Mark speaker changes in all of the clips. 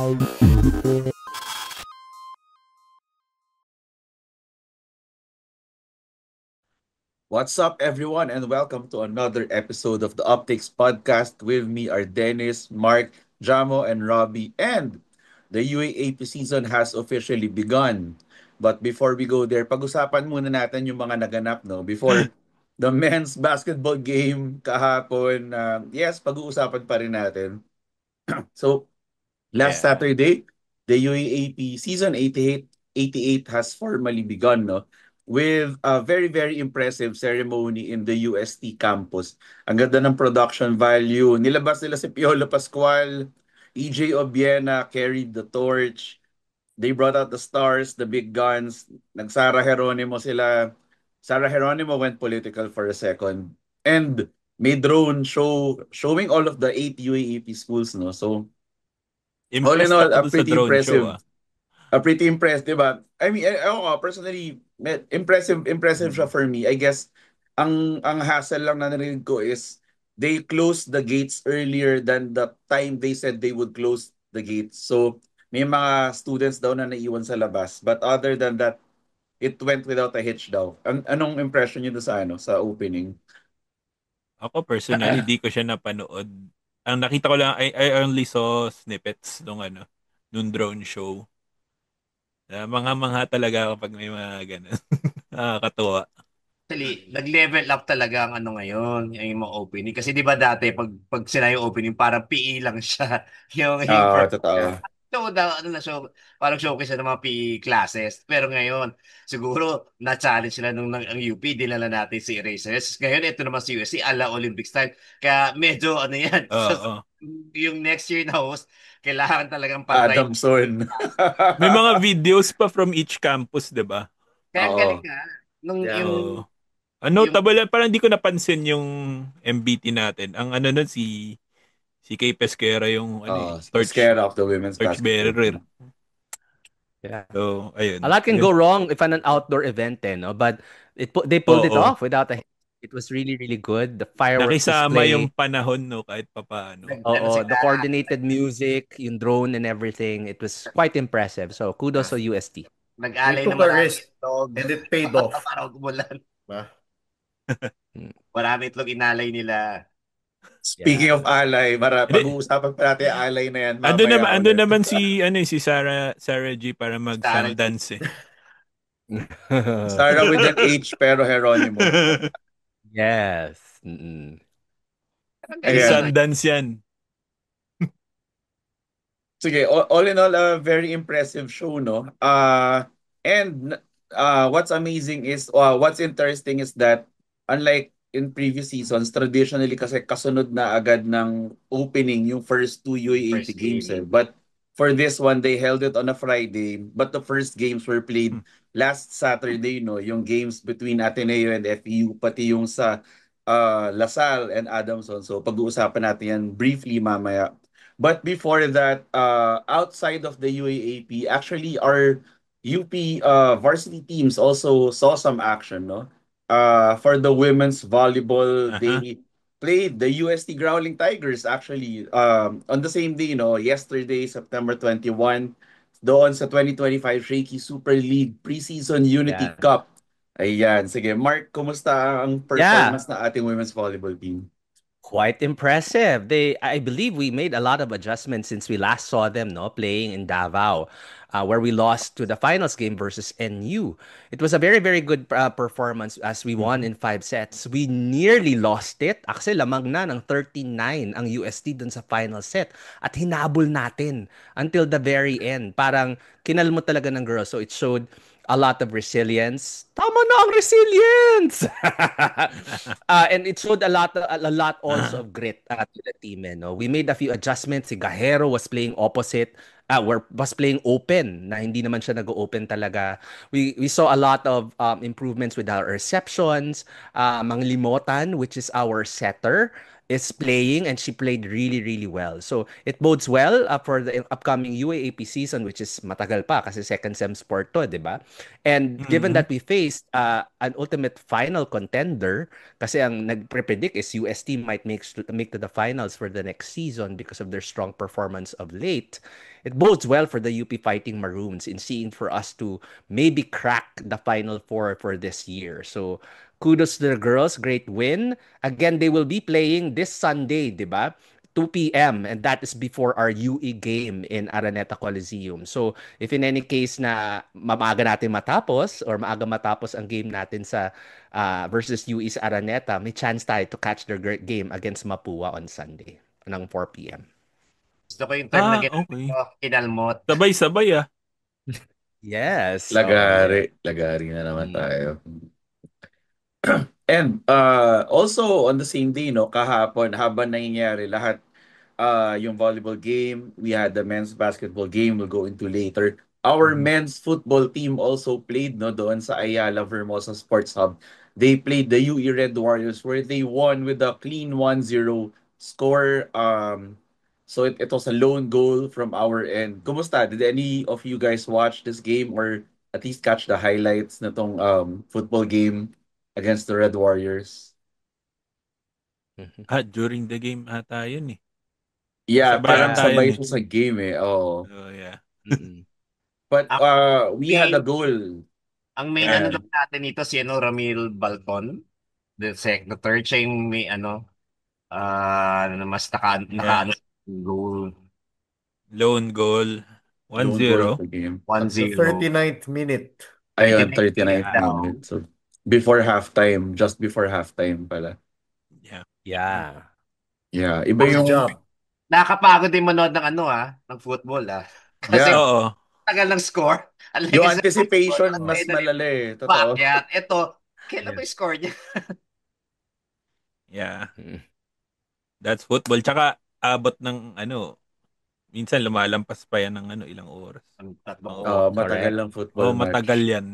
Speaker 1: What's up, everyone, and welcome to another episode of the Optics Podcast. With me are Dennis, Mark, Jamo, and Robbie. And the UAAP season has officially begun. But before we go there, pag-usapan muna natin yung mga naganap, no? Before the men's basketball game kahapon, yes, pag-uusapan pa rin natin. So, last
Speaker 2: Yeah.
Speaker 1: Saturday, the UAAP season 88 has formally begun, no? With a very, very impressive ceremony in the UST campus. Ang ganda ng production value. Nilabas nila si Piolo Pascual, EJ Obiena carried the torch. They brought out the stars, the big guns. Nagsara Geronimo sila. Sarah Geronimo went political for a second. And may drone showing all of the 8 UAAP schools, no? So, all in
Speaker 2: Impressed
Speaker 1: all,
Speaker 2: ako dun sa drone show, ah.
Speaker 1: pretty impressed, di ba? I mean, ako personally, impressive siya
Speaker 2: Mm.
Speaker 1: for me. I guess, ang hassle lang na narinig ko is, they closed the gates earlier than the time they said they would close the gates. So, may mga students daw na naiwan sa labas. But other than that, it went without a hitch daw. Anong impression niyo doon sa, sa opening?
Speaker 2: Ako personally, di ko siya napanood. Ang nakita ko lang, I only saw snippets nung drone show. Mga talaga ako pag may mga ganun. Nakakatuwa.
Speaker 3: Actually, nag-level up talaga ang ano ngayon, yung mga opening. Kasi di ba dati, pag sila yung opening, parang PE lang siya. yung first
Speaker 1: Totoo.
Speaker 3: so, ano na show, parang showcase ng mga PE classes. Pero ngayon, siguro, na-challenge sila ang UP, dinala natin si Erasers. Ngayon, ito naman si USC, ala Olympic style. Kaya medyo, ano yan,
Speaker 2: Oo.
Speaker 3: yung next year na host, kailangan talagang pantay.
Speaker 1: Adamson.
Speaker 2: May mga videos pa from each campus, 'di ba?
Speaker 3: Kaya ang galing
Speaker 1: Oo.
Speaker 3: nga, nung
Speaker 1: Yeah.
Speaker 2: Oo.
Speaker 3: yung
Speaker 2: Notable lang, parang hindi ko napansin yung MBT natin. Ang ano nun, si Kay Pesquera yung
Speaker 1: Scared of the women's
Speaker 2: torch
Speaker 1: basketball
Speaker 2: bearer.
Speaker 1: team.
Speaker 4: Yeah.
Speaker 2: So,
Speaker 4: A
Speaker 2: ayun.
Speaker 4: lot can go wrong if an outdoor event, no? But they pulled it
Speaker 2: Oo.
Speaker 4: off without a. It was really, really good. The fireworks
Speaker 2: Nakisama yung
Speaker 4: display,
Speaker 2: panahon, no, kahit papaano.
Speaker 3: ano
Speaker 4: the
Speaker 3: sila,
Speaker 4: coordinated music, yung drone and everything. It was quite impressive. So kudos to UST.
Speaker 5: They
Speaker 3: nag-alay na
Speaker 5: took a
Speaker 3: marami
Speaker 5: risk
Speaker 3: itlog
Speaker 5: and it paid off.
Speaker 3: para umulan.
Speaker 5: Diba?
Speaker 4: Mm.
Speaker 3: Marami itlog inalay nila.
Speaker 1: Speaking
Speaker 4: Yeah.
Speaker 1: of alay,
Speaker 2: Hindi,
Speaker 1: pag-uusapan pa natin yung alay na yan mamaya
Speaker 2: ando
Speaker 1: ulit.
Speaker 2: naman si Sarah G para mag
Speaker 3: Sarah G.
Speaker 2: Sundance eh.
Speaker 1: Sarah with an H pero Geronimo.
Speaker 4: Yes. Mm-mm.
Speaker 3: Ang galing
Speaker 1: Ayan.
Speaker 3: lang.
Speaker 2: Sundance yan.
Speaker 1: Sige, all in all, a very impressive show, no? And what's amazing is, what's interesting is that unlike in previous seasons, traditionally kasi kasunod na agad ng opening yung first two UAAP
Speaker 3: First
Speaker 1: games
Speaker 3: game.
Speaker 1: eh. But for this one, they held it on a Friday, but the first games were played last Saturday, no? Yung games between Ateneo and FEU, pati yung sa LaSalle and Adamson. So pag-uusapan natin yan briefly mamaya. But before that, outside of the UAAP, actually our UP varsity teams also saw some action, no? For the women's volleyball,
Speaker 2: Aha.
Speaker 1: they played the UST Growling Tigers actually on the same day, no? Yesterday, September 21, doon sa 2025 Shaky Super League Preseason Unity
Speaker 4: Yeah.
Speaker 1: Cup. Ayan, sige. Mark, kumusta ang
Speaker 4: Yeah.
Speaker 1: performance na ating women's volleyball team?
Speaker 4: Quite impressive. I believe we made a lot of adjustments since we last saw them, no, playing in Davao, where we lost to the finals game versus NU. It was a very, very good performance as we won in 5 sets. We nearly lost it. Actually, lamang na ng 13-9 ang UST dun sa final set. At hinabol natin until the very end. Parang kinalmo talaga ng girls. So it showed a lot of resilience. Tama na ang resilience! And it showed a lot also of grit to the team. No? We made a few adjustments. Si Gajero was playing opposite. Was playing open na hindi naman siya nag-open talaga. We saw a lot of improvements with our receptions. Mang Limotan, which is our setter, is playing and she played really, really well. So it bodes well for the upcoming UAAP season, which is matagal pa kasi second sem sport to, di ba? And given that we faced an ultimate final contender, kasi ang nagpre-predict is UST might make to the finals for the next season because of their strong performance of late. it bodes well for the UP Fighting Maroons in seeing for us to maybe crack the Final Four for this year. So kudos to the girls, great win. Again, they will be playing this Sunday, di ba? 2 p.m. and that is before our UE game in Araneta Coliseum. So, if in any case na maaga natin matapos or maaga matapos ang game natin sa versus UE sa Araneta, may chance tayo to catch their game against Mapua on Sunday ng 4 p.m.
Speaker 3: Gusto ko yung term na ginamit
Speaker 2: Okay.
Speaker 3: ko, kinalmot.
Speaker 2: Sabay-sabay
Speaker 4: Yes.
Speaker 1: Lagari na naman tayo. And also on the same day, no, kahapon habang nangyayari lahat, yung volleyball game, we had the men's basketball game we'll go into later. Our men's football team also played, no, doon sa Ayala Vermosa Sports Hub. They played the UE Red Warriors where they won with a clean 1-0 score. So it was a lone goal from our end. Kumusta? Did any of you guys watch this game or at least catch the highlights na tong football game against the Red Warriors?
Speaker 2: During the game ata yun eh.
Speaker 1: Yeah,
Speaker 2: Sabay
Speaker 1: parang
Speaker 2: ata
Speaker 1: sabay
Speaker 2: yun eh.
Speaker 1: siya sa game eh. Oh.
Speaker 2: Yeah.
Speaker 1: But we had a
Speaker 3: main-
Speaker 1: goal.
Speaker 3: Ang main
Speaker 1: Yeah.
Speaker 3: ano naman natin ito si Ramil Balcon, the third siya yung may mas naka goal.
Speaker 2: Lone goal.
Speaker 1: Lone goal
Speaker 2: 1-0.
Speaker 1: per game.
Speaker 3: 1-0.
Speaker 5: 39th minute.
Speaker 1: Ayun,
Speaker 3: 39th
Speaker 1: 39th
Speaker 3: daw.
Speaker 1: minute. So, before halftime. Just before halftime pala.
Speaker 2: Yeah.
Speaker 4: Yeah.
Speaker 1: Yeah. Iba
Speaker 5: Good
Speaker 1: yung...
Speaker 5: job.
Speaker 3: Nakakapagod din manood ng ng football Kasi
Speaker 2: Oo.
Speaker 3: tagal ng score.
Speaker 1: Yung anticipation mas malala eh. Totoo.
Speaker 3: Bakit? Ito, kailan ba yung score niya?
Speaker 2: Yeah. That's football. Tsaka abot ng minsan lumalampas pa yan ng ilang oras.
Speaker 1: Matagal lang football match.
Speaker 2: Matagal yan.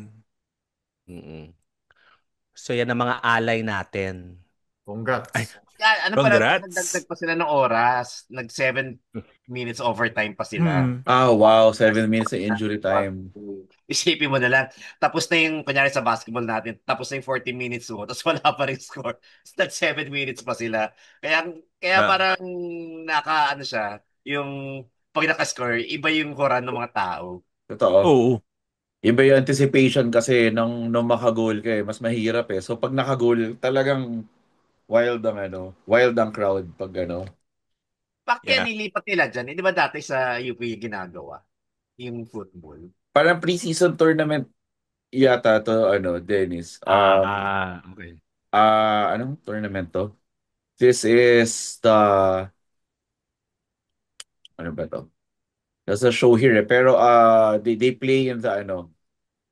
Speaker 4: So yan ang mga alay natin.
Speaker 5: Congrats.
Speaker 2: Congrats.
Speaker 3: Nagdagdag pa sila ng oras. 7 minutes overtime pa sila.
Speaker 1: Wow, 7 minutes of injury time.
Speaker 3: Isipin mo na lang. Tapos na yung, kunyari sa basketball natin, tapos na yung 40 minutes mo, tapos wala pa rin score. Still 7 minutes pa sila. Kaya parang siya, yung pag nakascore, iba yung koran ng mga tao.
Speaker 1: Totoo.
Speaker 2: Oo.
Speaker 1: Iba yung anticipation kasi nung makagol ka mas mahirap eh. So pag nakagol, talagang wild ang crowd pag
Speaker 3: Bakit nilipat nila dyan? Di ba dati sa UP ginagawa? Yung football.
Speaker 1: Parang pre-season tournament yata to, Dennis.
Speaker 4: Okay.
Speaker 1: Anong tournament to? This is the... Ano ba to? There's a show here eh. Pero they play in the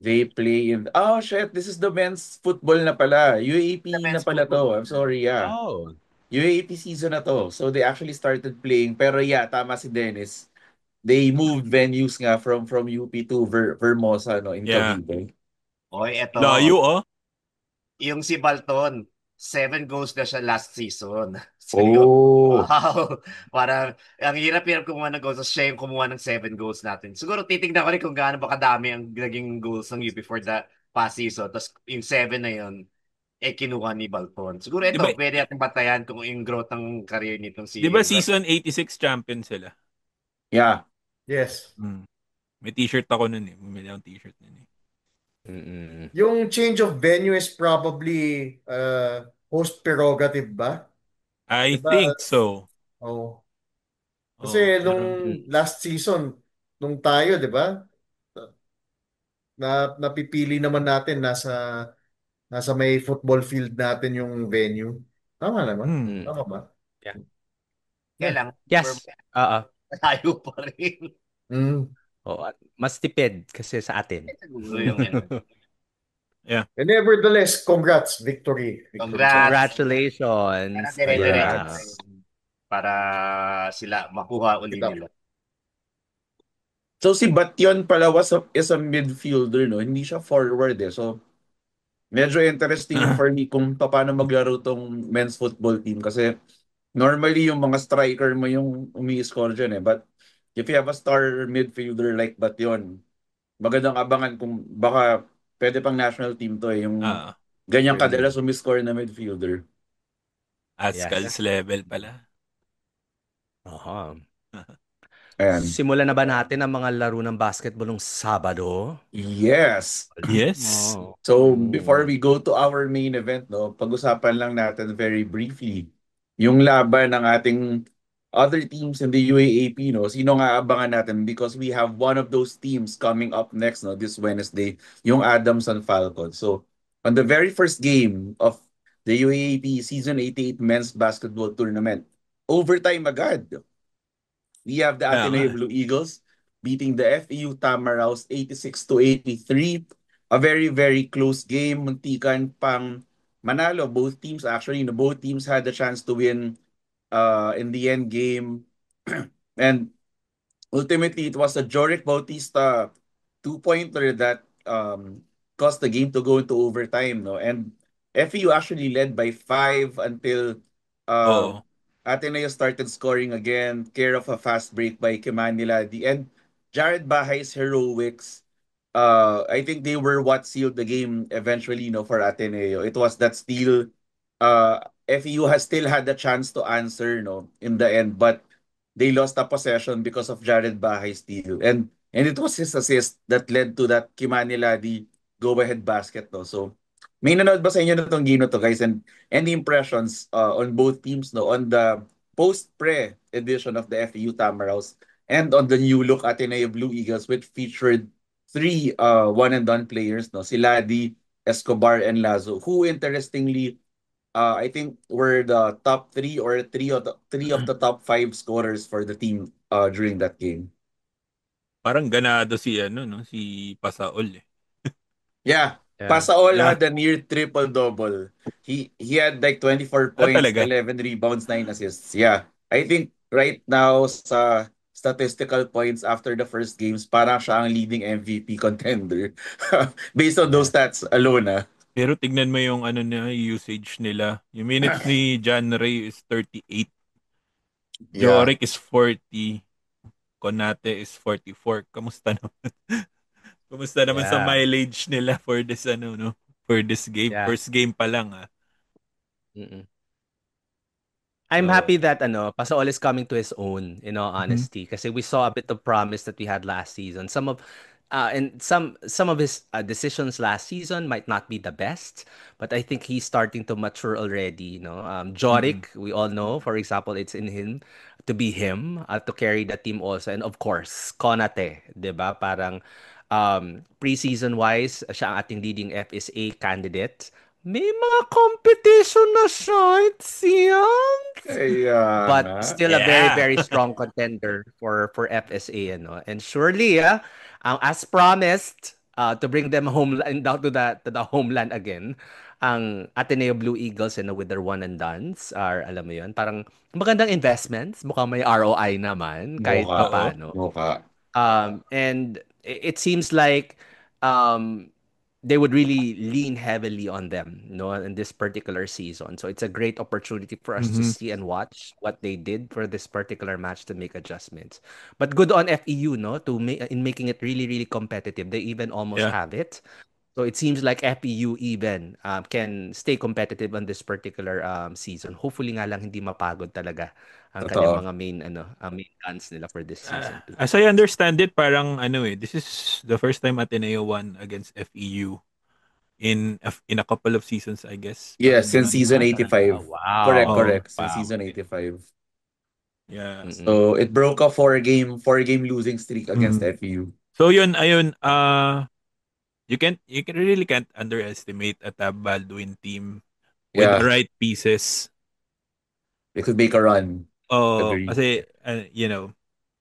Speaker 1: They play in... Oh, shit! This is the men's football na pala. UAP na pala to. I'm sorry, yeah.
Speaker 4: Oh.
Speaker 1: UAP season na to. So they actually started playing. Pero yeah, tama si Dennis. They moved venues nga from UP to Vermosa in Cavite.
Speaker 3: Oy, eto.
Speaker 2: Layo
Speaker 3: Yung si Balton, 7 goals na siya last season.
Speaker 1: Oh!
Speaker 3: Wow! Parang, ang hirap-hirap kumuha ng goals. Siya yung kumuha ng 7 goals natin. Siguro titignan ko rin kung gaano ba kadami ang naging goals ng UP for the past season. Tapos yung 7 na yun, kinuha ni Balton. Siguro ito, pwede natin batayan kung yung growth ng career nitong si...
Speaker 2: Di ba season 86 champion sila?
Speaker 1: Yeah.
Speaker 5: Yes.
Speaker 2: May t-shirt ako nun eh. Bumili akong t-shirt nun eh.
Speaker 5: Yung change of venue is probably host prerogative ba?
Speaker 2: I think so.
Speaker 5: Oh. Kasi nung last season, nung tayo, di ba? Napipili naman natin nasa may football field natin yung venue. Tama naman. Tama ba?
Speaker 4: Yeah.
Speaker 3: Kailang.
Speaker 4: Yes.
Speaker 3: Tayo pa rin.
Speaker 4: Mas tipid kasi sa atin.
Speaker 3: Siguro yung
Speaker 2: Yeah.
Speaker 5: And nevertheless, congrats, victory.
Speaker 4: Congratulations.
Speaker 3: Para sila makuha uli nila.
Speaker 1: So si Batyon pala is a midfielder, no? Hindi siya forward eh. So medyo interesting for me kung paano maglaro tong men's football team kasi normally yung mga striker mo yung umi-score dyan eh. But if you have a star midfielder like Batyon, magandang abangan kung baka pwede pang national team to eh. Yung ganyang kadalas umi-score na midfielder.
Speaker 2: Ascal's level pala.
Speaker 1: Ayan.
Speaker 4: Simulan na ba natin ang mga laro ng basketball ng Sabado?
Speaker 1: Yes.
Speaker 2: Yes.
Speaker 4: Oh.
Speaker 1: So before we go to our main event, no, pag-usapan lang natin very briefly yung laban ng ating other teams in the UAAP, no. Sino nga abangan natin because we have one of those teams coming up next, no, this Wednesday, yung Adamson Falcons. So on the very first game of the UAAP Season 88 Men's Basketball Tournament, overtime agad. We have the
Speaker 2: Kaya nga.
Speaker 1: Ateneo Blue Eagles beating the FEU Tamaraws 86-83. A very, very close game. Muntikan pang manalo. Both teams actually, both teams had the chance to win in the end game. And ultimately, it was a Joric Bautista two-pointer that caused the game to go into overtime. No? And FEU actually led by 5 until
Speaker 2: Oo.
Speaker 1: Ateneo started scoring again, care of a fast break by Kimanila. The end, Jared Bahay's heroics, I think they were what sealed the game eventually, for Ateneo. It was that steal. FEU has still had the chance to answer, in the end, but they lost a possession because of Jared Bahay's steal. And it was his assist that led to that Kimanila the go-ahead basket, no. So, may nanood ba sa inyo na itong game na to, guys? And any impressions on both teams, no, on the post-pre edition of the FEU Tamaraws and on the new look Ateneo Blue Eagles, which featured three one and done players, no, si Ladi, Escobar, and Lazo, who interestingly, I think were the top three or three of the top five scorers for the team during that game.
Speaker 2: Parang ganado si ano no, si Pasaol eh.
Speaker 1: Yeah,
Speaker 4: Yeah.
Speaker 1: Pasaol
Speaker 2: Yeah.
Speaker 1: had a near triple-double. He had like 24 points,
Speaker 2: Talaga.
Speaker 1: 11 rebounds, 9 assists. Yeah. I think right now sa statistical points after the first games, parang siya ang leading MVP contender. Based on those stats alone, ah.
Speaker 2: Pero tignan mo yung ano na usage nila. Yung minutes ni John Ray is 38.
Speaker 1: Yeah.
Speaker 2: Joric is 40. Konate is 44. Kamusta naman? Kamusta naman sa
Speaker 4: Yeah.
Speaker 2: mileage nila for this ano no? For this game.
Speaker 4: Yeah.
Speaker 2: First game pa lang ah.
Speaker 4: Mm-mm. I'm
Speaker 2: So,
Speaker 4: happy that Pasaol is coming to his own, in all
Speaker 2: Mhm.
Speaker 4: honesty, kasi we saw a bit of promise that we had last season. And some of his decisions last season might not be the best, but I think he's starting to mature already. Joric, we all know, for example, it's in him to be him, to carry the team also, and of course, Konate, 'di ba? Parang preseason wise, siya ang ating leading FSA candidate. May mga competition na siya, it seems.
Speaker 1: Kaya
Speaker 4: But
Speaker 1: nga.
Speaker 4: still a very,
Speaker 2: Yeah.
Speaker 4: very strong contender for FSA. And surely, as promised, to bring them home down to the homeland again, ang Ateneo Blue Eagles, with their one and dones are, alam mo yun, parang magandang investments. Mukhang may ROI naman, kahit
Speaker 1: Mukha.
Speaker 2: Oo.
Speaker 4: papano.
Speaker 1: Mukha.
Speaker 4: And it seems like um, they would really lean heavily on them, in this particular season. So it's a great opportunity for us to
Speaker 2: Mhm.
Speaker 4: see and watch what they did for this particular match to make adjustments. But good on FEU, to in making it really, really competitive. They even almost
Speaker 2: Yeah.
Speaker 4: have it. So it seems like FEU even can stay competitive on this particular season. Hopefully nga lang hindi mapagod talaga ang kanyang
Speaker 1: Totoo.
Speaker 4: mga main guns nila for this season too.
Speaker 2: As I understand it, parang ano this is the first time Ateneo won against FEU in a couple of seasons, I guess.
Speaker 1: Yes,
Speaker 2: Parang
Speaker 1: since
Speaker 2: ganun.
Speaker 1: season
Speaker 4: Talaga.
Speaker 1: 85. Correct,
Speaker 4: Wow.
Speaker 2: Oh,
Speaker 1: correct. Since
Speaker 4: Wow.
Speaker 1: season 85.
Speaker 2: yeah.
Speaker 4: Mm-mm.
Speaker 1: So it broke a four game losing streak against
Speaker 2: Mhm.
Speaker 1: FEU.
Speaker 2: So yun, ayun, you can really can't underestimate a Tab Baldwin team with the
Speaker 1: Yeah,
Speaker 2: right pieces.
Speaker 1: they could make a run.
Speaker 2: Oh,
Speaker 1: Agree.
Speaker 2: kasi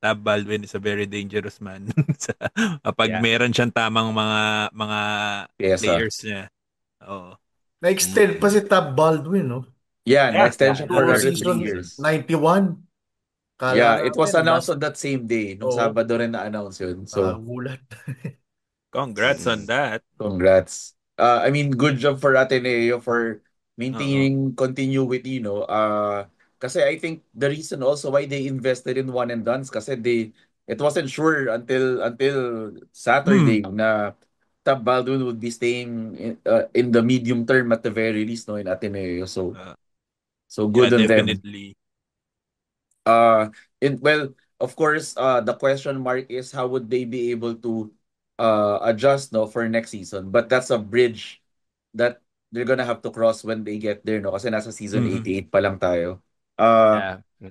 Speaker 2: Tab Baldwin is a very dangerous man. Kapag
Speaker 4: Yeah.
Speaker 2: meron siyang tamang mga
Speaker 1: Pyesa.
Speaker 2: players niya. Oo.
Speaker 5: Na-extend pa si Tab Baldwin, no?
Speaker 1: Yeah,
Speaker 2: Yeah.
Speaker 1: extension for
Speaker 5: To
Speaker 1: another
Speaker 2: Exactly.
Speaker 1: 3
Speaker 5: season
Speaker 1: years.
Speaker 5: 91.
Speaker 1: Yeah,
Speaker 5: Kala
Speaker 1: it was
Speaker 5: natin,
Speaker 1: announced on that same day. Nung
Speaker 5: Oo.
Speaker 1: Sabado rin na-announce yun. So,
Speaker 5: Gulat.
Speaker 2: Congrats on that.
Speaker 1: congrats. I mean, good job for Ateneo for
Speaker 2: Oo.
Speaker 1: maintaining continuity, no? Kasi I think the reason also why they invested in one and dones kasi it wasn't sure until Saturday na Tab Baldwin would be staying in the medium term at the very least, no, in Ateneo. So
Speaker 2: Uh,
Speaker 1: so
Speaker 2: yeah,
Speaker 1: good on them.
Speaker 2: definitely.
Speaker 1: Well, of course, the question mark is how would they be able to adjust no for next season. But that's a bridge that they're gonna have to cross when they get there, no? Kasi nasa season
Speaker 2: Mhm.
Speaker 1: 88 pa lang tayo. Uh,
Speaker 4: Yeah.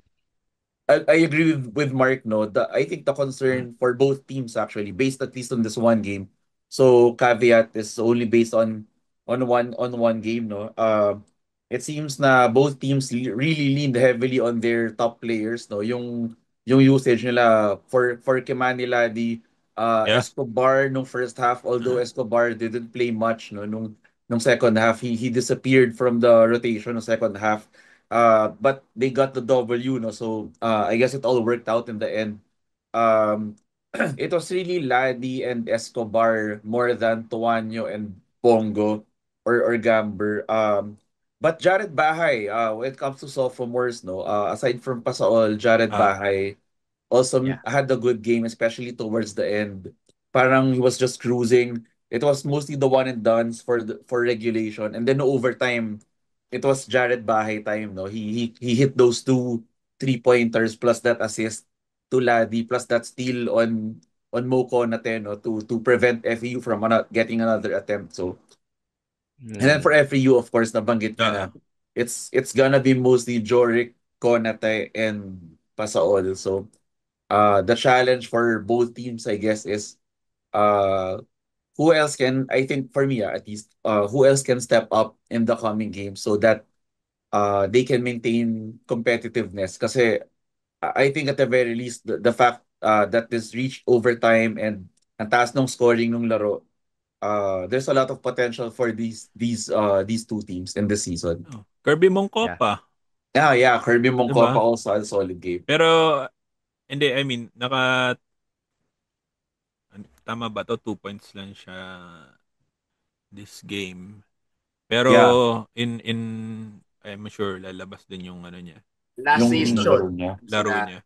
Speaker 1: I agree with Mark, no? I think the
Speaker 2: Mm.
Speaker 1: concern for both teams actually, based at least on this one game. So caveat is only based on one game, no? It seems na both teams really leaned heavily on their top players, no? Yung usage nila for Manila, the
Speaker 2: Yeah.
Speaker 1: Escobar nung first half, although
Speaker 2: Uh,
Speaker 1: Escobar didn't play much, no? Nung second half, he disappeared from the rotation ng second half. But they got the W, no? So I guess it all worked out in the end. Um, it was really Ladi and Escobar more than Tuanyo and Bongo or Gamber. But Jared Bahay, when it comes to sophomores, no, aside from Pasaol, Jared
Speaker 2: uh,
Speaker 1: Bahay also
Speaker 4: Yeah.
Speaker 1: had a good game, especially towards the end. Parang he was just cruising. It was mostly the one and dones for regulation, and then no overtime. It was Jared Bahay time, no. He hit those two 3-pointers plus that assist to Ladi plus that steal on Moko Nateno to prevent FEU from getting another attempt. So and then for
Speaker 4: Mm.
Speaker 1: FEU, of course, nabanggit niya na
Speaker 2: uh,
Speaker 1: it's gonna be mostly Joric, Konate, and Pasaol. So the challenge for both teams, I guess, is uh who else can, I think for me at least, who else can step up in the coming game so that they can maintain competitiveness. Kasi I think at the very least the fact that this reached overtime and ang taas ng scoring ng laro, there's a lot of potential for these two teams in this season.
Speaker 2: oh, Kirby
Speaker 4: Yeah.
Speaker 2: Mongkopa,
Speaker 1: Yeah, Kirby
Speaker 2: 'di
Speaker 1: Moncopa
Speaker 2: ba?
Speaker 1: also had a solid game.
Speaker 2: Pero hindi, I mean, tama ba 'to? 2 points lang siya this game. Pero
Speaker 1: Yeah,
Speaker 2: in I'm sure lalabas din yung ano niya,
Speaker 3: Last
Speaker 1: yung
Speaker 2: yung
Speaker 1: laro
Speaker 3: season,
Speaker 1: niya.
Speaker 2: laro
Speaker 3: sila
Speaker 2: niya.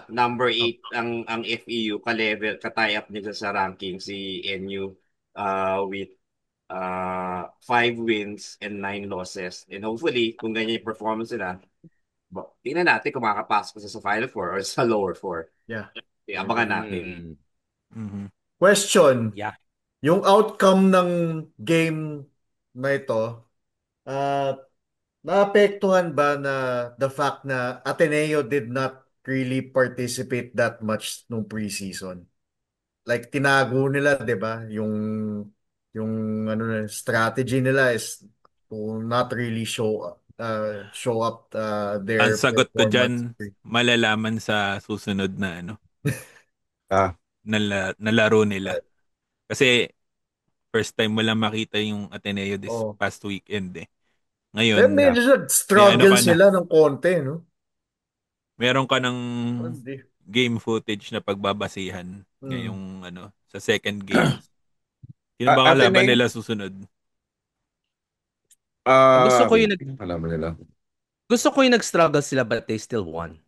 Speaker 3: number
Speaker 2: Oh,
Speaker 3: 8 ang FEU ka-level ka-tie up nila sa ranking si NU with 5 wins and 9 losses. And hopefully, kung ganyan yung performance nila, tingnan natin kung makakapasok sa Final Four or sa Lower Four.
Speaker 5: Yeah.
Speaker 3: Abangan natin.
Speaker 4: Mm.
Speaker 2: mhm.
Speaker 5: Question.
Speaker 4: Yeah.
Speaker 5: Yung outcome ng game na ito, uh, naapektuhan ba na the fact na Ateneo did not really participate that much nung preseason? Like tinago nila, 'di ba? Yung ano na strategy nila is to not really show up
Speaker 2: Ang
Speaker 5: their
Speaker 2: sagot ko
Speaker 5: performance.
Speaker 2: diyan, malalaman sa susunod na ano,
Speaker 1: Ah,
Speaker 2: na laro nila. Kasi first time mo lang makita yung Ateneo this
Speaker 5: Oh.
Speaker 2: past weekend eh.
Speaker 5: Then
Speaker 2: Ngayon,
Speaker 1: yeah.
Speaker 5: medyo
Speaker 2: may ano
Speaker 5: struggle
Speaker 2: ka na,
Speaker 5: sila ng konti, no?
Speaker 2: meron ka ng
Speaker 5: Hindi.
Speaker 2: game footage na pagbabasihan
Speaker 5: Hmm.
Speaker 2: ngayong ano, sa second game. Sino ba kalaban
Speaker 1: Ateneo,
Speaker 2: nila susunod?
Speaker 4: Gusto ko
Speaker 1: wait,
Speaker 4: yung
Speaker 1: alam mo nila.
Speaker 4: nag-struggle sila but they still won.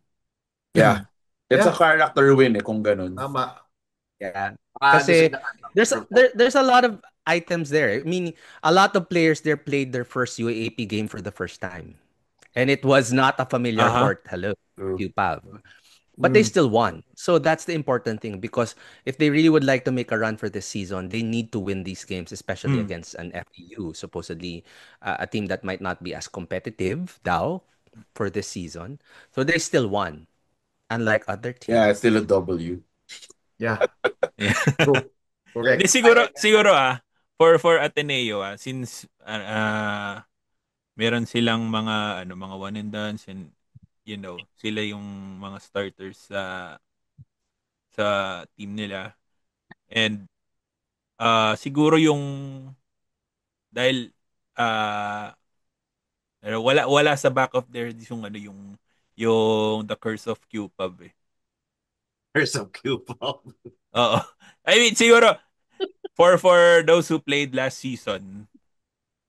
Speaker 1: Yeah. It's a
Speaker 5: Yeah,
Speaker 1: character win kung ganun.
Speaker 5: tama.
Speaker 4: Yeah.
Speaker 3: Doon
Speaker 4: Kasi
Speaker 3: sa
Speaker 4: there's a lot of items there. I mean, a lot of players there played their first UAAP game for the first time. And it was not a familiar
Speaker 2: Aha.
Speaker 4: court. Hello,
Speaker 1: True.
Speaker 4: QPAV. But they
Speaker 5: Hmm.
Speaker 4: still won. So that's the important thing because if they really would like to make a run for this season, they need to win these games, especially
Speaker 2: Hmm.
Speaker 4: against an FEU, supposedly a team that might not be as competitive now for this season. So they still won, unlike other
Speaker 1: Yeah, it's
Speaker 4: teams.
Speaker 1: still a W.
Speaker 5: Yeah,
Speaker 2: Yeah.
Speaker 5: true.
Speaker 2: Hindi,
Speaker 5: Correct.
Speaker 2: siguro for Ateneo since meron silang mga one and dones and sila yung mga starters sa team nila. And siguro yung dahil ah wala sa back of their yung yung the curse of Cupab eh.
Speaker 3: Curse of Cupid.
Speaker 2: Oo. I mean siguro for those who played last season,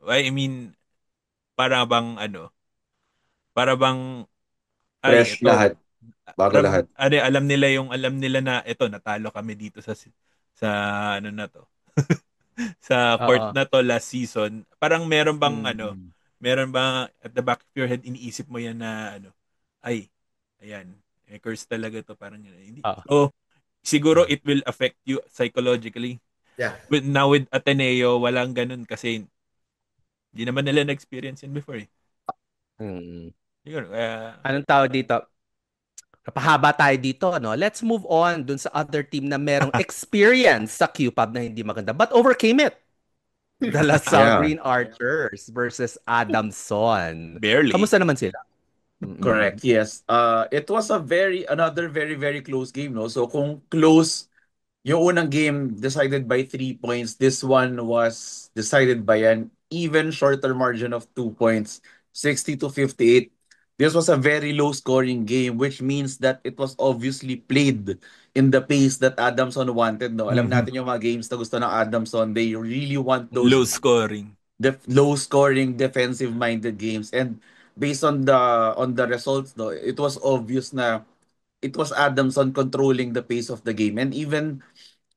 Speaker 2: I mean para bang ay
Speaker 1: Fresh
Speaker 2: ito
Speaker 1: lahat. Bago lahat.
Speaker 2: alam nila na ito natalo kami dito sa ano na to sa court
Speaker 4: Oo.
Speaker 2: na to last season. Parang
Speaker 4: Mm.
Speaker 2: meron bang at the back of your head iniisip mo yan na ay ayan curse talaga to, parang yun. Hindi.
Speaker 4: Ah.
Speaker 2: So, siguro it will affect you psychologically.
Speaker 5: Yeah.
Speaker 2: Now with Ateneo, walang ganun kasi hindi naman nila na-experience yun before eh.
Speaker 4: Mm.
Speaker 2: Siguro,
Speaker 4: Anong tawag dito? Napahaba tayo dito, no? Let's move on dun sa other team na merong experience sa QPAB na hindi maganda but overcame it. The LaSalle
Speaker 1: Yeah,
Speaker 4: Green Archers versus Adamson.
Speaker 2: barely.
Speaker 4: Kamusta naman sila? Mm-mm.
Speaker 1: correct. Yes. It was another very, very close game, no? So kung close yung unang game decided by 3 points. This one was decided by an even shorter margin of 2 points, 60 to 58. This was a very low scoring game, which means that it was obviously played in the pace that Adamson wanted. No, alam
Speaker 2: Mhm.
Speaker 1: natin yung mga games na gusto ng Adamson. They really want
Speaker 2: Low
Speaker 1: those
Speaker 2: scoring.
Speaker 1: low scoring defensive minded games. And based on the results, no, it was obvious na it was Adamson controlling the pace of the game. And even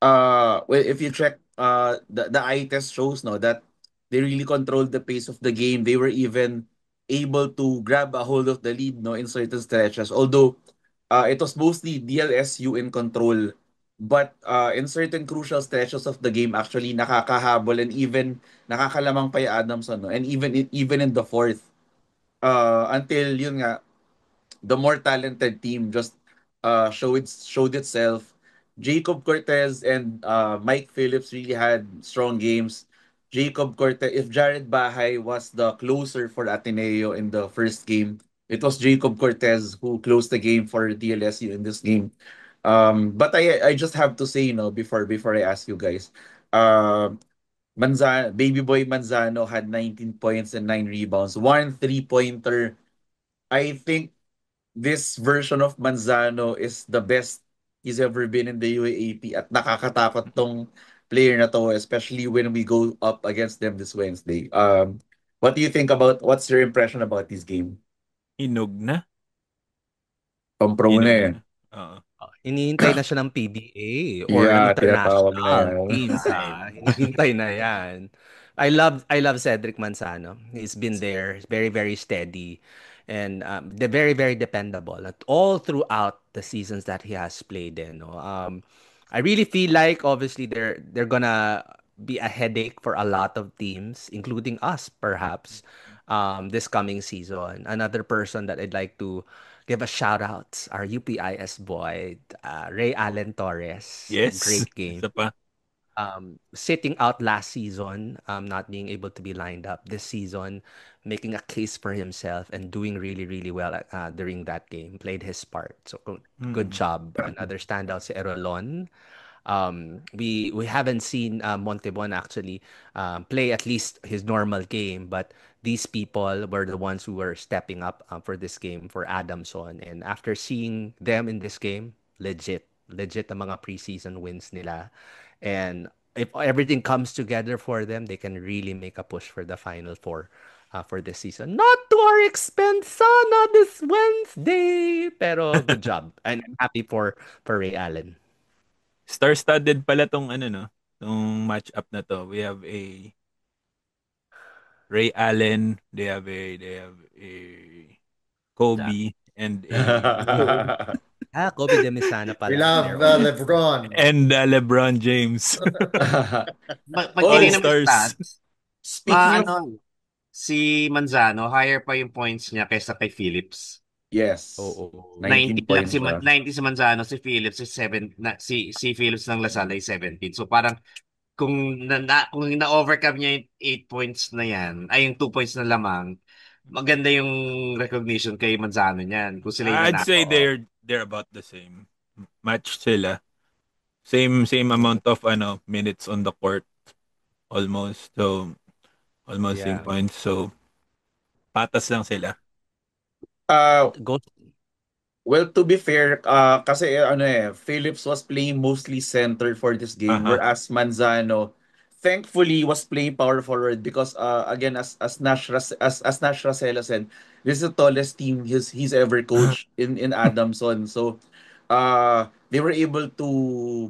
Speaker 1: well, if you check the eye test shows no that they really controlled the pace of the game. They were even able to grab a hold of the lead no in certain stretches. Although it was mostly DLSU in control, but in certain crucial stretches of the game actually nakakahabol and even nakakalamang pa yung Adamson no. And even in the fourth until yun nga the more talented team just showed itself. Jacob Cortez and Mike Phillips really had strong games. Jacob Cortez, if Jared Bahay was the closer for Ateneo in the first game, it was Jacob Cortez who closed the game for DLSU in this game. But I just have to say, before I ask you guys, Baby Boy Manzano had 19 points and 9 rebounds, one three-pointer. I think this version of Manzano is the best he's ever been in the UAAP at nakakatakot tong player na to, especially when we go up against them this Wednesday. What do you think what's your impression about this game?
Speaker 2: Hinog na.
Speaker 1: Pampro na
Speaker 2: Hinog
Speaker 1: eh.
Speaker 2: na. Oo.
Speaker 4: Hinihintay na siya ng PBA or ng
Speaker 1: Yeah, tinatawag na
Speaker 4: international
Speaker 1: yan.
Speaker 4: teams, ha? Hinihintay na yan. I love Cedric Manzano. He's been there, very, very steady, and they're very, very dependable at all throughout the seasons that he has played in. No? I really feel like obviously they're gonna be a headache for a lot of teams, including us, perhaps, this coming season. Another person that I'd like to give a shout out, our UPIS boy, Ray Allen Torres.
Speaker 2: Yes.
Speaker 4: Great game.
Speaker 2: Isa pa.
Speaker 4: Sitting out last season, not being able to be lined up this season, making a case for himself and doing really, really well during that game. Played his part. So good job. Another standout si Erolon. We haven't seen Montebon actually play at least his normal game, but these people were the ones who were stepping up for this game for Adamson. And after seeing them in this game, legit ang mga preseason wins nila. And if everything comes together for them, they can really make a push for the Final Four for this season. Not to our expense, sana this Wednesday. Pero good job. And I'm happy for Ray Allen.
Speaker 2: Star-studded pala tong ano no, tong match-up na to. We have a Ray Allen, they have a Kobe and
Speaker 4: Kobe Demisana
Speaker 5: We
Speaker 4: pala.
Speaker 5: love
Speaker 4: There.
Speaker 5: LeBron.
Speaker 2: LeBron James.
Speaker 3: Pag
Speaker 2: All
Speaker 3: tinignan mo yung
Speaker 2: stars.
Speaker 3: stats,
Speaker 1: Speaking of
Speaker 3: si Manzano, higher pa yung points niya kaysa kay Phillips.
Speaker 1: yes,
Speaker 4: Oo.
Speaker 1: 19
Speaker 3: 19 lang
Speaker 1: points siya.
Speaker 3: 90 si Manzano, si Phillips si Phillips ng Lasal ay 17. So parang kung na-overcome niya yung 8 points na yan, ay yung 2 points na lamang, maganda yung recognition kay Manzano niyan. Kung sila yung
Speaker 2: I'd say
Speaker 3: nanalo.
Speaker 2: they're about the same. Match sila. Same amount of minutes on the court almost. So almost same
Speaker 4: Yeah.
Speaker 2: points. So patas lang sila.
Speaker 4: Go.
Speaker 1: Well, to be fair, kasi Phillips was playing mostly center for this game,
Speaker 2: Aha.
Speaker 1: whereas Manzano, thankfully, was playing power forward because again, as Nash Rosella said, this is the tallest team he's ever coached in Adamson. So, they were able to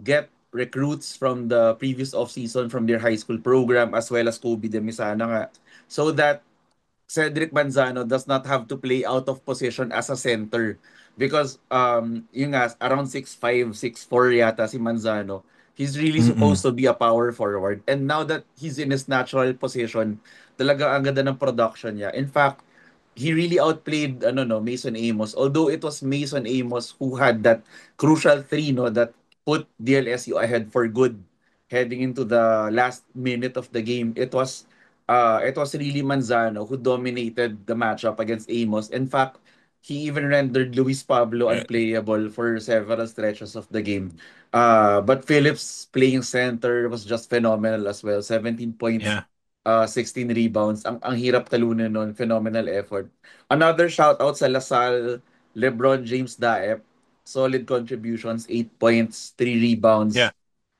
Speaker 1: get recruits from the previous offseason from their high school program as well as Kobe Demisana nga, so that Cedric Manzano does not have to play out of position as a center because yung nga around 6'5", 6'4" yata si Manzano. He's really supposed
Speaker 2: Mm-mm.
Speaker 1: to be a power forward. And now that he's in his natural position, talaga ang ganda ng production niya. In fact, he really outplayed Mason Amos. Although it was Mason Amos who had that crucial three no that put DLSU ahead for good heading into the last minute of the game. It was really Manzano who dominated the matchup against Amos. In fact, he even rendered Luis Pablo
Speaker 2: Yeah.
Speaker 1: unplayable for several stretches of the game. But Phillips playing center was just phenomenal as well. 17 points,
Speaker 2: Yeah.
Speaker 1: 16 rebounds. Ang hirap talunin nun. Phenomenal effort. Another shout out sa Lasal, LeBron James Daep. Solid contributions, 8 points, 3
Speaker 2: Yeah.
Speaker 1: rebounds.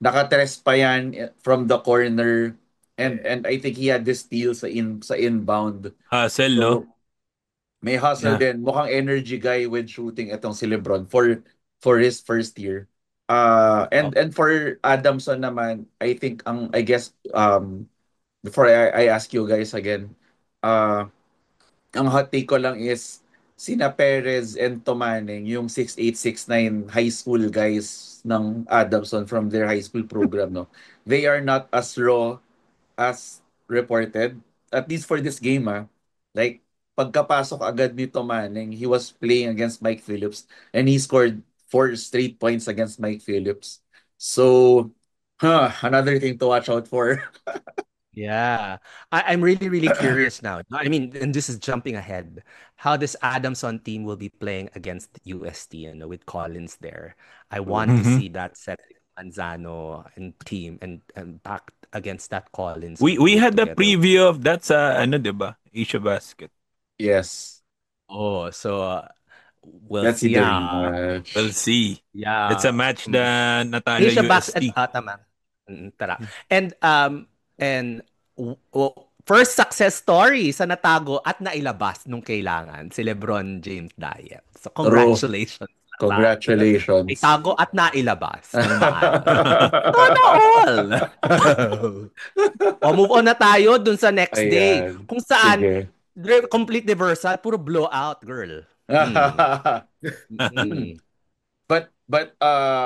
Speaker 1: Nakatres pa yan from the corner. And
Speaker 5: Yeah.
Speaker 1: and I think he had this steal sa inbound.
Speaker 2: Hustle, no?
Speaker 1: So may hustle
Speaker 2: Yeah.
Speaker 1: din. Mukhang energy guy with shooting itong si LeBron for his first year. And for Adamson naman, I guess before I ask you guys again, uh ang hot take ko lang is sina Perez and Tomaning, yung 6'8", 6'9" high school guys ng Adamson from their high school program, no? They are not as raw as reported, at least for this game, ah. Like, pagkapasok agad ni Tomaning, he was playing against Mike Phillips and he scored 4 straight points against Mike Phillips. So, another thing to watch out for.
Speaker 4: Yeah. I'm really, really curious now. I mean, and this is jumping ahead, how this Adamson team will be playing against UST, with Collins there. I want to
Speaker 2: Mm-hmm.
Speaker 4: see that Cedric Manzano and team and back against that Collins
Speaker 2: We
Speaker 4: group
Speaker 2: had the
Speaker 4: together.
Speaker 2: preview of that sa ano, 'di ba? Asia Basket.
Speaker 1: Yes.
Speaker 4: Oh, so we'll
Speaker 1: Let's see
Speaker 4: see.
Speaker 1: the
Speaker 2: We'll
Speaker 1: rematch.
Speaker 2: see. It's
Speaker 4: Yeah.
Speaker 2: a match na natalo
Speaker 4: Asia Basket,
Speaker 2: UST.
Speaker 4: tama. Tara. And first success story sa natago at nailabas nung kailangan si LeBron James Diet. So
Speaker 1: True.
Speaker 4: congratulations, Laban.
Speaker 1: Congratulations.
Speaker 4: Itago at nailabas ng maayos. Sana all! O move on na tayo dun sa next day.
Speaker 1: Ayan.
Speaker 4: Kung saan,
Speaker 1: Sige.
Speaker 4: complete reversal, puro blowout, girl. Mm.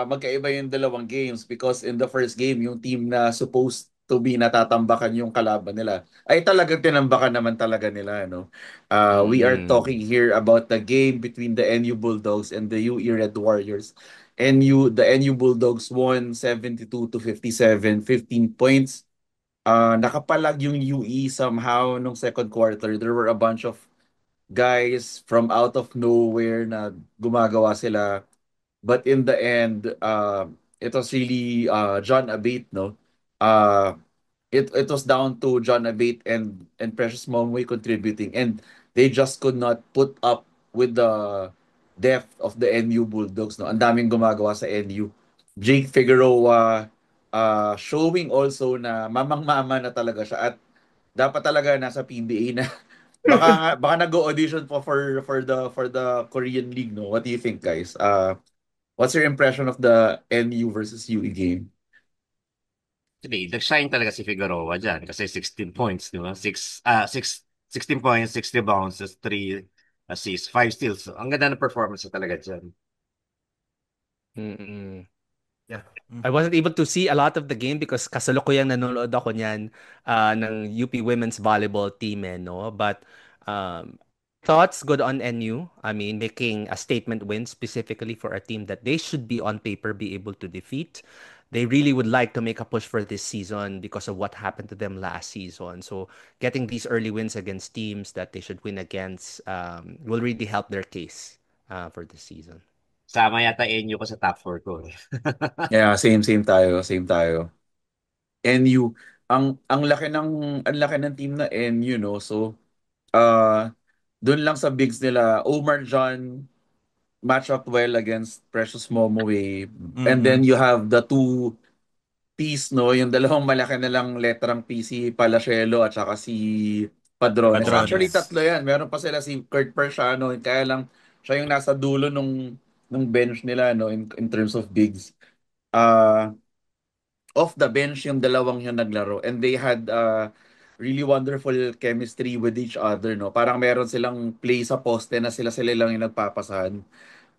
Speaker 1: Magkaiba yung dalawang games because in the first game, yung team na supposed to be natatambakan yung kalaban nila ay talagang tinambakan naman talaga nila, no? We are
Speaker 4: Mm.
Speaker 1: talking here about the game between the NU Bulldogs and the UE Red Warriors. The NU Bulldogs won 72 to 57, 15 points. Nakapalag yung UE somehow nung second quarter. There were a bunch of guys from out of nowhere na gumagawa sila. But in the end, it was really John Abate, no? Uh, it was down to John Abate and Precious Momway contributing, and they just could not put up with the depth of the NU Bulldogs, no? Ang daming gumagawa sa NU. Jake Figueroa showing also na mamang-mama na talaga siya at dapat talaga nasa PBA na. Baka nag-audition pa for the Korean League, no? What do you think, guys? What's your impression of the NU versus UE game?
Speaker 3: Actually, nag-shine talaga si Figueroa dyan kasi 16 points, di ba? 16 points, 60 bounces, 3 assists, 5 steals. So, ang ganda ng performance na talaga dyan.
Speaker 4: Mm-mm.
Speaker 5: Yeah.
Speaker 4: I wasn't able to see a lot of the game because kasalukuyang nanonood ako niyan ng UP Women's Volleyball team, no? But thoughts good on NU. I mean, making a statement win specifically for a team that they should be on paper be able to defeat. They really would like to make a push for this season because of what happened to them last season. So getting these early wins against teams that they should win against will really help their case for this season.
Speaker 3: Sama yata NU ko sa top 4 ko.
Speaker 1: Yeah, same tayo, same tayo. NU, ang laki ng team na NU, no? So, doon lang sa bigs nila, Omar John match up well against Precious Momoway. And then you have the two P's, no? Yung dalawang malaki na lang letrang P, si Palacielo at saka si Padrones. Actually,
Speaker 2: Padrones.
Speaker 1: tatlo yan. Meron pa sila si Kurt Persiano. Kaya lang, siya yung nasa dulo nung bench nila, no? In terms of bigs. Uh, Off the bench yung dalawang yung naglaro. And they had really wonderful chemistry with each other, no? Parang meron silang play sa poste na sila-sila lang yung nagpapasahan.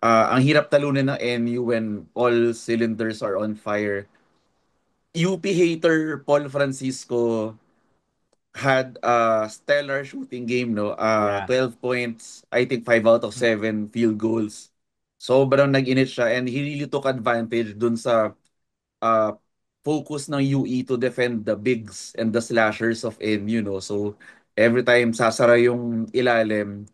Speaker 1: Ang hirap talunin ng NU when all cylinders are on fire. UP hater Paul Francisco had a stellar shooting game, no?
Speaker 3: Yeah.
Speaker 1: 12 points, I think 5 out of 7 field goals. Sobrang nag-init siya and he really took advantage dun sa uh, focus ng UE to defend the bigs and the slashers of NU, no? So every time sasara yung ilalim,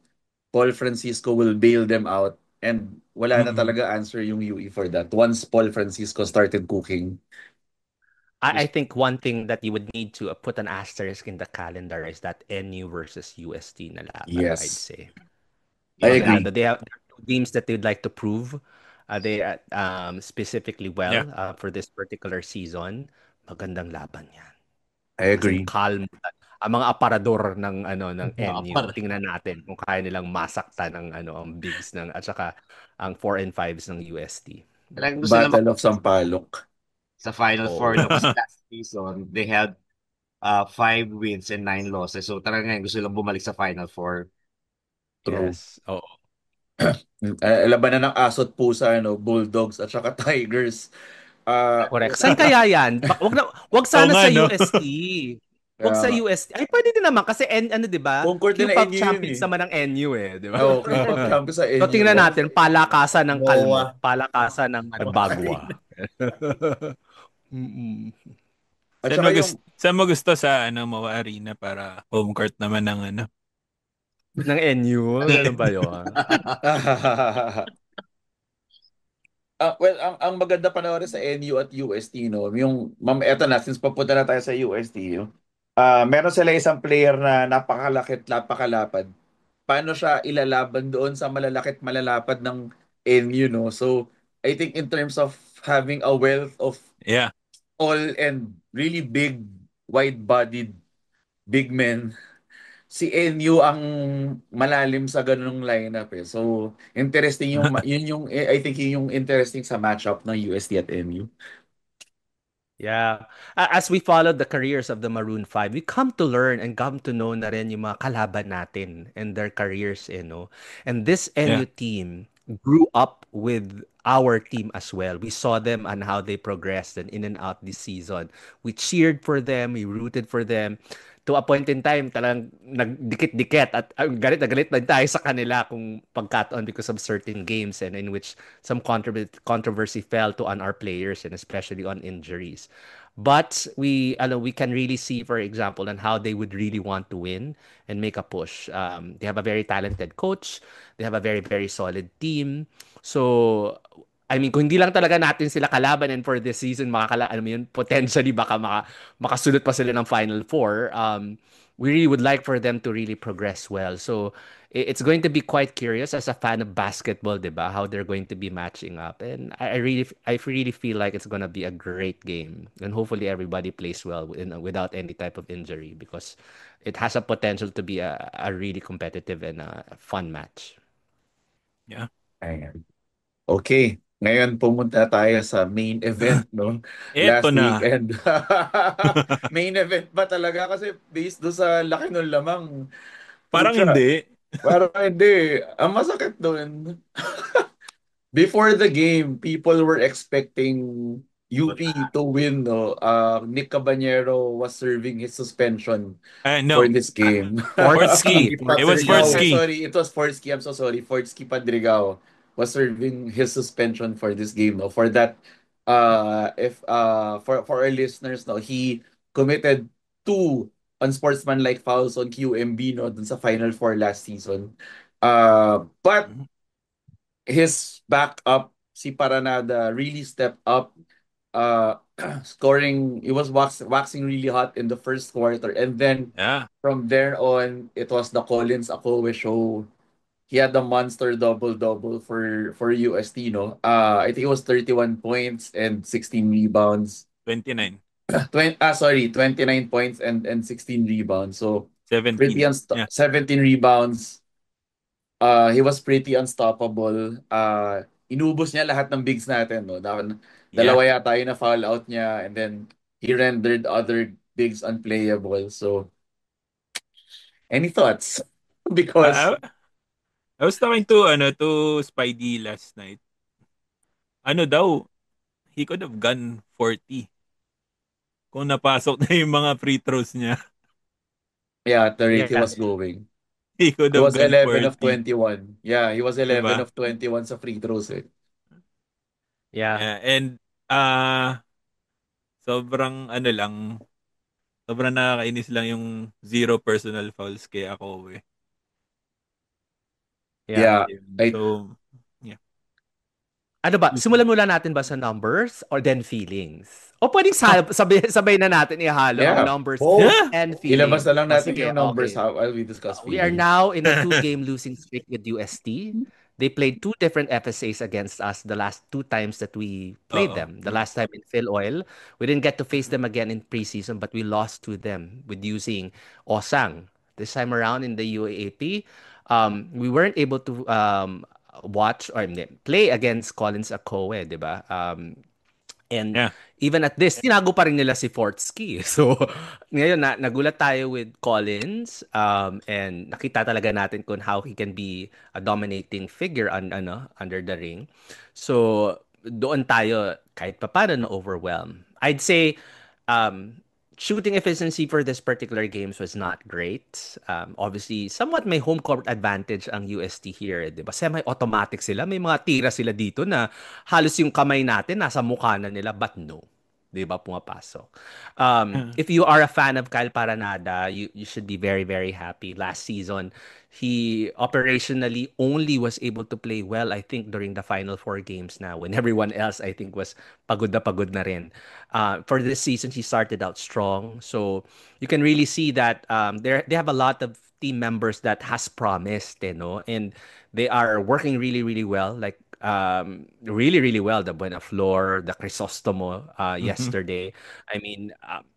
Speaker 1: Paul Francisco will bail them out and wala na
Speaker 2: Mm-mm.
Speaker 1: talaga answer yung UE for that once Paul Francisco started cooking.
Speaker 4: I think one thing that you would need to put an asterisk in the calendar is that NU versus UST na laban, I'd
Speaker 1: Yes,
Speaker 4: say.
Speaker 1: I
Speaker 3: Yeah,
Speaker 4: Maganda.
Speaker 1: agree.
Speaker 4: They have two games that they'd like to prove. They specifically
Speaker 2: Yeah.
Speaker 4: well for this particular season. Magandang laban yan.
Speaker 1: I
Speaker 4: As in
Speaker 1: agree.
Speaker 4: calm. Ang mga aparador ng ng NU,
Speaker 3: Apar.
Speaker 4: tingnan natin kung kaya nilang masakta ng ang bigs ng at saka ang 4 and 5s ng UST.
Speaker 3: Talagang gusto nila
Speaker 1: Battle of Sampaloc.
Speaker 3: sa Final Four, no?
Speaker 4: Oo.
Speaker 3: Kasi last season, they had 5 wins and 9 losses. So talagang ngayon gusto nilang bumalik sa Final Four.
Speaker 1: True.
Speaker 4: Yes. Oo.
Speaker 1: Labanan ng asot pusa, ano, Bulldogs at saka Tigers. Ah,
Speaker 4: Correct. Saan kaya yan? Wag
Speaker 2: Oo
Speaker 4: sana
Speaker 2: nga,
Speaker 4: sa
Speaker 2: no?
Speaker 4: UST. Wag
Speaker 1: kaya
Speaker 4: sa
Speaker 1: nga.
Speaker 4: UST. Ay, pwede din naman kasi ano 'di ba?
Speaker 1: Home court din na
Speaker 4: Q-Pop
Speaker 1: NU yun
Speaker 4: champions
Speaker 1: eh.
Speaker 4: naman ng NU eh, 'di ba?
Speaker 1: Oh, K-pop champion sa
Speaker 4: So
Speaker 1: NU.
Speaker 4: tingnan natin palakasan ng Kalmot,
Speaker 5: MOA.
Speaker 4: palakasan ng
Speaker 5: Arena.
Speaker 4: Bagwa. Mm-mm.
Speaker 1: At saka yung
Speaker 2: Saan mo gusto sa Mawa Arena para home court naman ng
Speaker 4: Ng NU, ganun ba 'yon?
Speaker 1: well, ang maganda panoorin sa NU at UST, no, yung, eto na, since papunta na tayo sa UST, meron sila isang player na napakalakit, napakalapad. Paano siya ilalaban doon sa malalakit, malalapad ng NU, no? So, I think in terms of having a wealth of
Speaker 2: Yeah.
Speaker 1: tall and really big, wide-bodied big men, si NU ang malalim sa ganung lineup eh. So, interesting yun yung I think yun yung interesting sa matchup ng UST at NU.
Speaker 4: Yeah. As we followed the careers of the Maroon 5, we come to learn and come to know na rin yung mga kalaban natin and their careers, no? And this NU
Speaker 2: Yeah.
Speaker 4: team grew up with our team as well. We saw them and how they progressed and in and out this season. We cheered for them, we rooted for them. To a point in time, talagang nagdikit-dikit at galit na galit na tayo sa kanila kung pagkataon because of certain games and in which some controversy fell to on our players and especially on injuries. But we can really see, for example, on how they would really want to win and make a push. They have a very talented coach. They have a very, very solid team. So, I mean, kung hindi lang talaga natin sila kalaban and for this season, alam mo yun, potentially baka makasulot pa sila ng Final Four. We really would like for them to really progress well. So, it's going to be quite curious as a fan of basketball, 'di ba? How they're going to be matching up. And I really feel like it's gonna be a great game. And hopefully everybody plays well without any type of injury because it has a potential to be a really competitive and a fun match.
Speaker 2: Yeah.
Speaker 1: Ayan. Okay, ngayon pumunta tayo sa main event, no?
Speaker 2: Eto
Speaker 1: Last
Speaker 2: na.
Speaker 1: weekend. Main event ba talaga? Kasi based do sa laki ng lamang,
Speaker 2: Parang
Speaker 1: putya,
Speaker 2: hindi.
Speaker 1: parang hindi. Ang masakit doon, before the game, people were expecting UP to win, no? Nick Cabanero was serving his suspension for
Speaker 2: No.
Speaker 1: this game.
Speaker 2: Fortsky.
Speaker 5: Fortsky
Speaker 2: It was
Speaker 5: Patrigao.
Speaker 2: Fortsky.
Speaker 1: Sorry, it was Fortsky. I'm so sorry. Fortsky Padrigao was serving his suspension for this game, no? For that, if for our listeners, no, he committed two unsportsmanlike fouls on QMB, no, dun sa Final Four last season. But his backup, si Paranada, really stepped up, uh, scoring. He was waxing really hot in the first quarter, and then
Speaker 2: Yeah.
Speaker 1: from there on, it was the Collins Akowe show. He had the monster double-double for UST, no? I think it was 31 points and 16 rebounds.
Speaker 2: 29.
Speaker 1: 29 points and 16 rebounds. So,
Speaker 2: 17. Yeah.
Speaker 1: 17 rebounds. He was pretty unstoppable. Inubos niya lahat ng bigs natin, no?
Speaker 2: Yeah.
Speaker 1: Dalawa yata yung na foul out niya and then he rendered other bigs unplayable. So, Any thoughts?
Speaker 2: I,
Speaker 1: Because,
Speaker 2: I I was talking to Spidey last night. Ano daw, he could have gone 40 kung napasok na yung mga free throws niya.
Speaker 1: yeah, at the rate he
Speaker 4: Yeah.
Speaker 1: was going.
Speaker 2: He could
Speaker 1: He
Speaker 2: have
Speaker 1: was
Speaker 2: gone
Speaker 1: 11 of
Speaker 2: 40.
Speaker 1: 21. Yeah, he was 11
Speaker 2: Diba?
Speaker 1: of 21 sa free throws eh.
Speaker 4: Yeah.
Speaker 2: Yeah, and sobrang ano lang, sobrang nakakainis lang yung zero personal fouls kay ako eh.
Speaker 4: Yeah.
Speaker 1: Yeah, I
Speaker 2: So, yeah.
Speaker 4: Ano ba? Simulan muna natin ba sa numbers or then feelings? O pwedeng sabay na natin ihalo ang
Speaker 1: yeah.
Speaker 4: numbers
Speaker 5: Both.
Speaker 2: Yeah.
Speaker 4: and
Speaker 1: Ilabas
Speaker 4: feelings.
Speaker 1: na lang
Speaker 4: O
Speaker 1: natin
Speaker 4: sige,
Speaker 1: yung numbers
Speaker 4: okay.
Speaker 1: how while we discuss
Speaker 4: We are
Speaker 1: feelings.
Speaker 4: now in a two-game losing streak with UST. They played two different FSAs against us the last two times that we played
Speaker 2: Oo.
Speaker 4: them. The last time in Phil Oil, we didn't get to face them again in preseason, but we lost to them with using Osang. This time around in the UAAP, we weren't able to watch or play against Collins Akowe, di ba? And
Speaker 2: Yeah.
Speaker 4: even at this, tinago pa rin nila si Fortsky. So, ngayon, nagulat tayo with Collins and nakita talaga natin kung how he can be a dominating figure under the ring. So, doon tayo kahit papaano na-overwhelm. I'd say um, shooting efficiency for this particular games was not great. Obviously, somewhat may home court advantage ang UST here, 'di ba? Semi-automatic sila, may mga tira sila dito na halos yung kamay natin nasa mukha na nila, but no. 'Di ba pumapasok. If you are a fan of Kyle Paranada, you should be very very happy. Last season, he operationally only was able to play well, I think, during the final four games na when everyone else, I think, was pagod na rin. For this season, he started out strong. So you can really see that they have a lot of team members that has promised, and they are working really, really well. Like really, really well. The Buenaflor, the Crisostomo yesterday. I mean,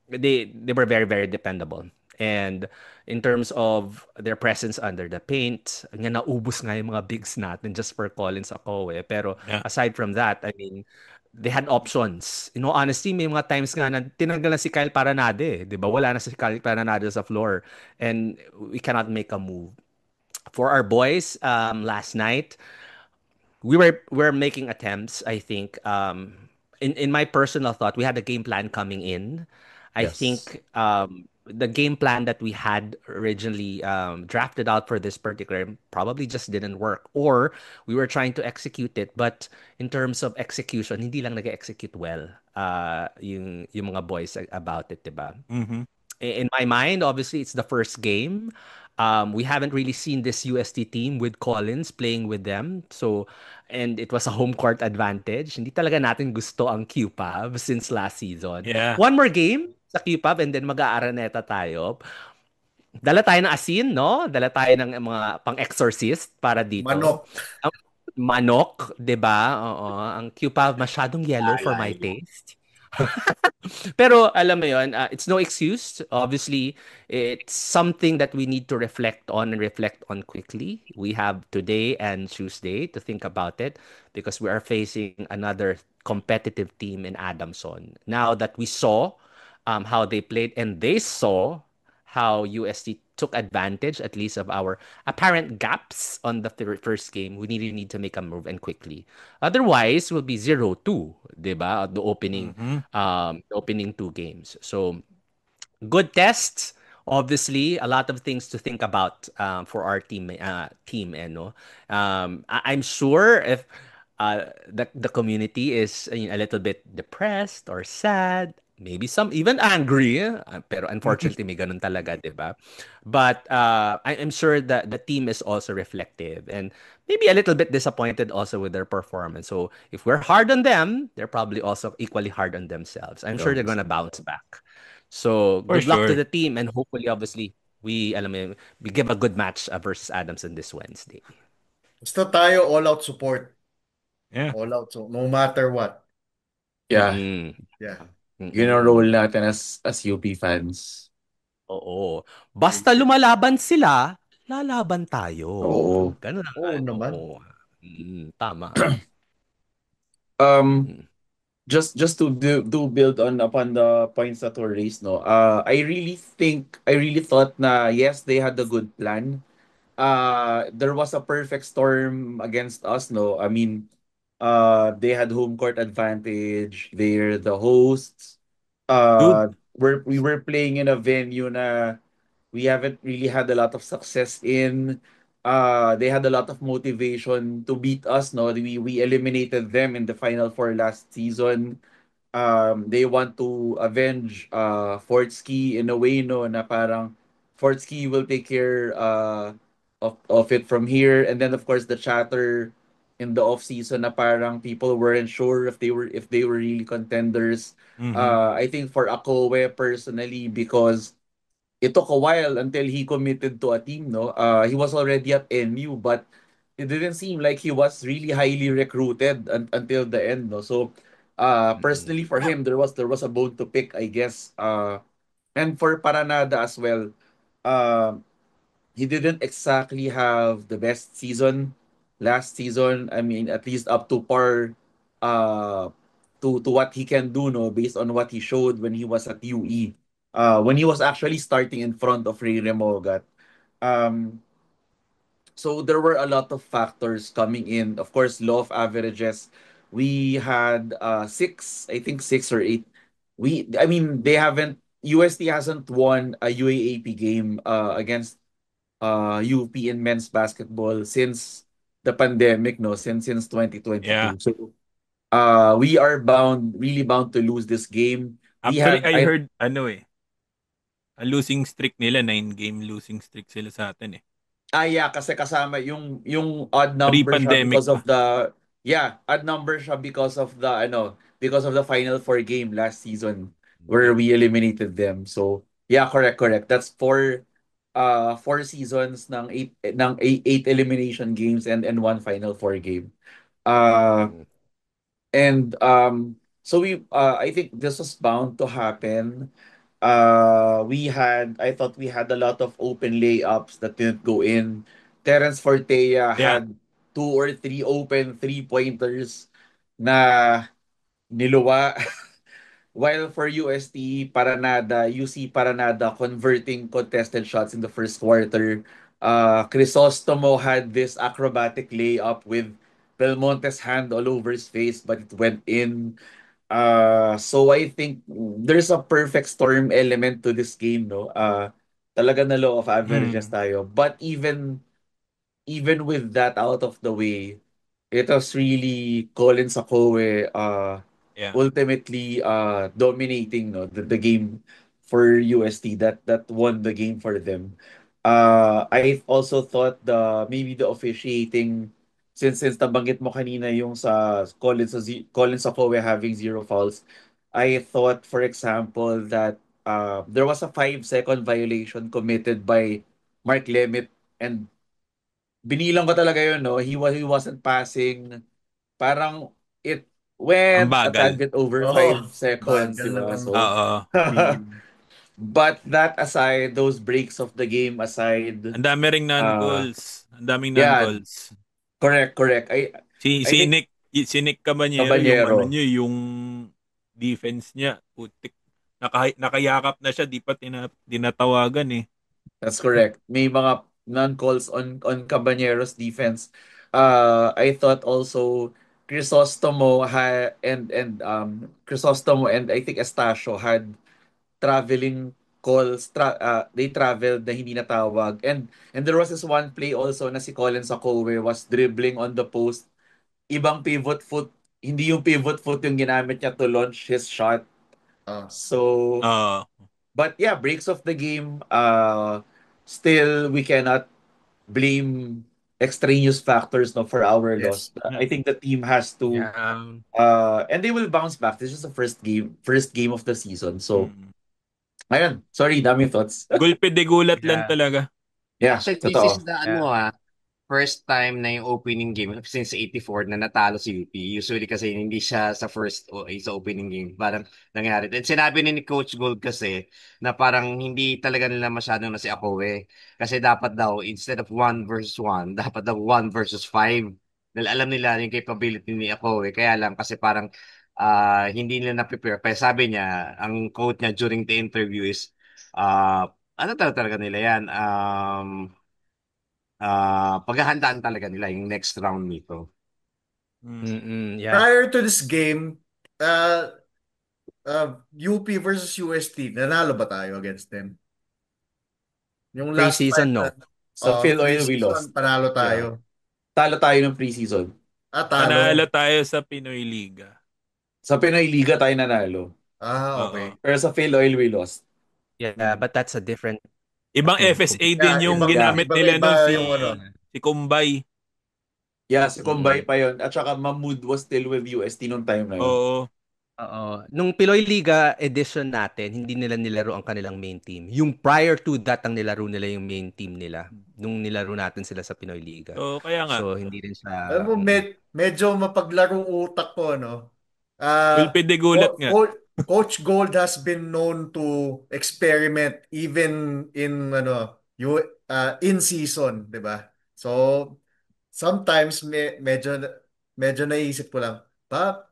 Speaker 4: they were very, very dependable. And in terms of their presence under the paint, nga naubos nga yung mga bigs natin just for Collins ako eh. Pero
Speaker 2: Yeah.
Speaker 4: aside from that, I mean, they had options. In all honesty, may mga times nga na tinanggal na si Kyle Paranade, 'di ba? Wala na si Kyle Paranade sa floor and we cannot make a move. For our boys last night, we're making attempts, I think. In my personal thought, we had a game plan coming in. I
Speaker 1: Yes.
Speaker 4: think the game plan that we had originally drafted out for this particular probably just didn't work, or we were trying to execute it, but in terms of execution, hindi lang nag-execute well yung mga boys about it, diba?
Speaker 2: Mhm.
Speaker 4: In my mind, obviously, it's the first game. We haven't really seen this UST team with Collins playing with them. So, and it was a home court advantage. Hindi talaga natin gusto ang QPAB since last season.
Speaker 2: Yeah.
Speaker 4: One more game sa QPAB and then mag-aaraneta tayo. Dala tayo ng asin, no? Dala tayo ng mga pang-exorcist para dito.
Speaker 5: Manok.
Speaker 4: Manok, 'di ba? Oo, ang QPAB masyadong yellow for my taste. Pero alam mo yon, it's no excuse. Obviously, it's something that we need to reflect on and reflect on quickly. We have today and Tuesday to think about it because we are facing another competitive team in Adamson. Now that we saw how they played and they saw how UST took advantage at least of our apparent gaps on the first game, we really need to make a move and quickly. Otherwise, we'll be 0-2, 'di ba? The opening two games. So, good tests. Obviously, a lot of things to think about for our team, no? I'm sure if the community is a little bit depressed or sad, maybe some even angry, pero unfortunately may ganun talaga, 'di ba? But I'm sure that the team is also reflective and maybe a little bit disappointed also with their performance. So if we're hard on them, they're probably also equally hard on themselves. I'm sure they're gonna bounce back. So
Speaker 2: For
Speaker 4: good luck to
Speaker 2: sure.
Speaker 4: the team and hopefully, obviously, alam mo yun, we give a good match versus Adamson this Wednesday.
Speaker 5: Basta tayo all-out support.
Speaker 2: Yeah.
Speaker 5: All-out support. No matter what.
Speaker 1: Yeah.
Speaker 4: Mm.
Speaker 5: Yeah.
Speaker 1: Yun ang role natin as UP fans.
Speaker 4: Oo. Basta lumalaban sila, lalaban tayo.
Speaker 1: Oo.
Speaker 4: Ganun ang
Speaker 5: Oo naman.
Speaker 4: oo. Tama.
Speaker 1: Um,
Speaker 4: Mm.
Speaker 1: just to build on upon the points that were raised, no. I really thought na yes, they had a good plan. There was a perfect storm against us, no. I mean, they had home court advantage. They're the hosts.
Speaker 2: Dude,
Speaker 1: We were playing in a venue na we haven't really had a lot of success in. They had a lot of motivation to beat us, no. We eliminated them in the final four last season. They want to avenge Fortski in a way, no, na parang Fortski will take care of it from here. And then of course the chatter in the off season na parang people weren't sure if they were really contenders.
Speaker 2: mhm.
Speaker 1: I think for Akowe personally, because it took a while until he committed to a team, no. He was already at NU, but it didn't seem like he was really highly recruited until the end, no. So
Speaker 4: Mm-mm.
Speaker 1: personally for him there was a bone to pick, I guess. And for Paranada as well, uh, he didn't exactly have the best season last season. I mean, at least up to par uh to what he can do, no, based on what he showed when he was at UE. When he was actually starting in front of Ray Remogat. Um so there were a lot of factors coming in. Of course, law of averages. We had I think six or eight. I mean, they haven't UST hasn't won a UAAP game against UP in men's basketball since the pandemic, no, since
Speaker 2: Yeah.
Speaker 1: 2022. So we are really bound to lose this game. We
Speaker 2: Actually,
Speaker 1: had
Speaker 2: I
Speaker 1: I
Speaker 2: heard, ano eh, ang losing streak nila, 9-game losing streak sila sa atin eh.
Speaker 1: Yeah, kasi kasama yung odd number siya
Speaker 2: Pre-pandemic
Speaker 1: because
Speaker 2: pa.
Speaker 1: of the odd number siya because of the because of the final four game last season where
Speaker 2: Yeah.
Speaker 1: we eliminated them. So, yeah, correct. That's four seasons ng eight elimination games and one final four game. Uh
Speaker 4: Mm-mm.
Speaker 1: and so I think this was bound to happen. I thought we had a lot of open layups that didn't go in. Terence Fortea
Speaker 2: Yeah.
Speaker 1: had two or three open three-pointers na niluwa. While for UST, you see Paranada converting contested shots in the first quarter. Crisostomo had this acrobatic layup with Belmonte's hand all over his face, but it went in. So I think there's a perfect storm element to this game, no? Talaga na law of averages
Speaker 2: Mm.
Speaker 1: tayo. But even with that out of the way, it was really Colin Sakoe
Speaker 2: Yeah.
Speaker 1: ultimately dominating, no, the game for UST that won the game for them. I also thought maybe the officiating, since nabanggit mo kanina yung sa Colin Sakoe having zero fouls, I thought for example that there was a 5-second violation committed by Mark Lemit, and binilang ko talaga yun, no? He wasn't passing. Parang it
Speaker 2: Ang
Speaker 1: went a
Speaker 2: bagal.
Speaker 1: tad bit over
Speaker 5: Oo,
Speaker 1: 5 seconds, di
Speaker 5: bagal
Speaker 1: ba?
Speaker 5: naman.
Speaker 1: So,
Speaker 2: Oo.
Speaker 1: but that aside, those breaks of the game aside,
Speaker 2: Ang dami ring
Speaker 1: uh,
Speaker 2: non-calls. Ang daming
Speaker 1: yeah,
Speaker 2: non-calls.
Speaker 1: correct.
Speaker 2: Si
Speaker 1: I
Speaker 2: si
Speaker 1: think
Speaker 2: Nick si Nick Cabanyero yung ano
Speaker 1: Caballero,
Speaker 2: niya, yung defense niya, putik. Nakayakap na siya, di pa dinatawagan eh.
Speaker 1: that's correct. May mga non-calls on Caballero's defense. I thought also Crisostomo and I think Estacio had traveling calls. They traveled na hindi natawag. And there was this one play also na si Colin Sakowe was dribbling on the post. Ibang pivot foot, hindi yung pivot foot yung ginamit niya to launch his shot.
Speaker 5: Ah,
Speaker 1: So,
Speaker 2: Oo.
Speaker 1: but yeah, breaks of the game. Still, we cannot blame extraneous factors, no, for our
Speaker 5: yes.
Speaker 1: loss. I think the team has to,
Speaker 4: Yeah.
Speaker 1: and they will bounce back. This is the first game of the season. So,
Speaker 2: Mm.
Speaker 1: ayun. Sorry, dami thoughts.
Speaker 2: Gulpe de gulat lang
Speaker 4: Yeah.
Speaker 2: talaga.
Speaker 1: Yeah,
Speaker 3: Actually, this is
Speaker 1: totoo.
Speaker 3: the
Speaker 4: Yeah.
Speaker 3: first time na yung opening game since 84 na natalo si UP. Usually kasi hindi siya sa sa opening game. Parang nangyari. And sinabi ni Coach Gold kasi na parang hindi talaga nila masyadong na si Akowe. Kasi dapat daw, instead of 1 versus 1, dapat daw 1 versus 5. Dahil alam nila yung capability ni Akowe. Kaya lang kasi parang hindi nila na-prepare. Kaya sabi niya, ang quote niya during the interview is, ano talaga nila yan? Paghahandaan talaga nila yung next round nito.
Speaker 4: Yeah.
Speaker 5: Prior to this game, uh, UP versus UST, nanalo ba tayo against them? Yung last
Speaker 4: Preseason,
Speaker 5: time na
Speaker 4: no.
Speaker 1: Sa Philoil, we
Speaker 5: preseason,
Speaker 1: lost.
Speaker 5: panalo
Speaker 1: Yeah.
Speaker 5: tayo.
Speaker 1: Talo tayo ng preseason.
Speaker 2: Panalo
Speaker 5: Talo.
Speaker 2: tayo sa Pinoy Liga.
Speaker 1: Sa Pinoy Liga tayo nanalo.
Speaker 2: Oo.
Speaker 5: Okay.
Speaker 1: Pero sa Philoil, we lost.
Speaker 4: Yeah, but that's a different
Speaker 2: Ibang
Speaker 4: team.
Speaker 2: FSA
Speaker 5: Yeah,
Speaker 2: din yung
Speaker 5: ibang
Speaker 1: Yeah.
Speaker 2: ginamit
Speaker 5: ibang
Speaker 2: nila
Speaker 5: iba
Speaker 2: nun
Speaker 5: yung ano.
Speaker 2: si Kumbay.
Speaker 1: Yeah, si Kumbay pa yun. At saka Mahmood was still with UST nung time na yun.
Speaker 2: Oo.
Speaker 4: Oo. Nung Pinoy Liga edition natin, hindi nila nilaro ang kanilang main team. Yung prior to that, ang nilaro nila yung main team nila. Nung nilaro natin sila sa Pinoy Liga.
Speaker 2: So, kaya nga.
Speaker 4: So, hindi rin
Speaker 5: Alam
Speaker 4: siya...
Speaker 5: mo, medyo mapaglarong utak ko, no? Uh,
Speaker 2: Wilfred de Gulat nga.
Speaker 5: Coach Gold has been known to experiment even in in season, 'di ba? So sometimes medyo naisip ko lang, ba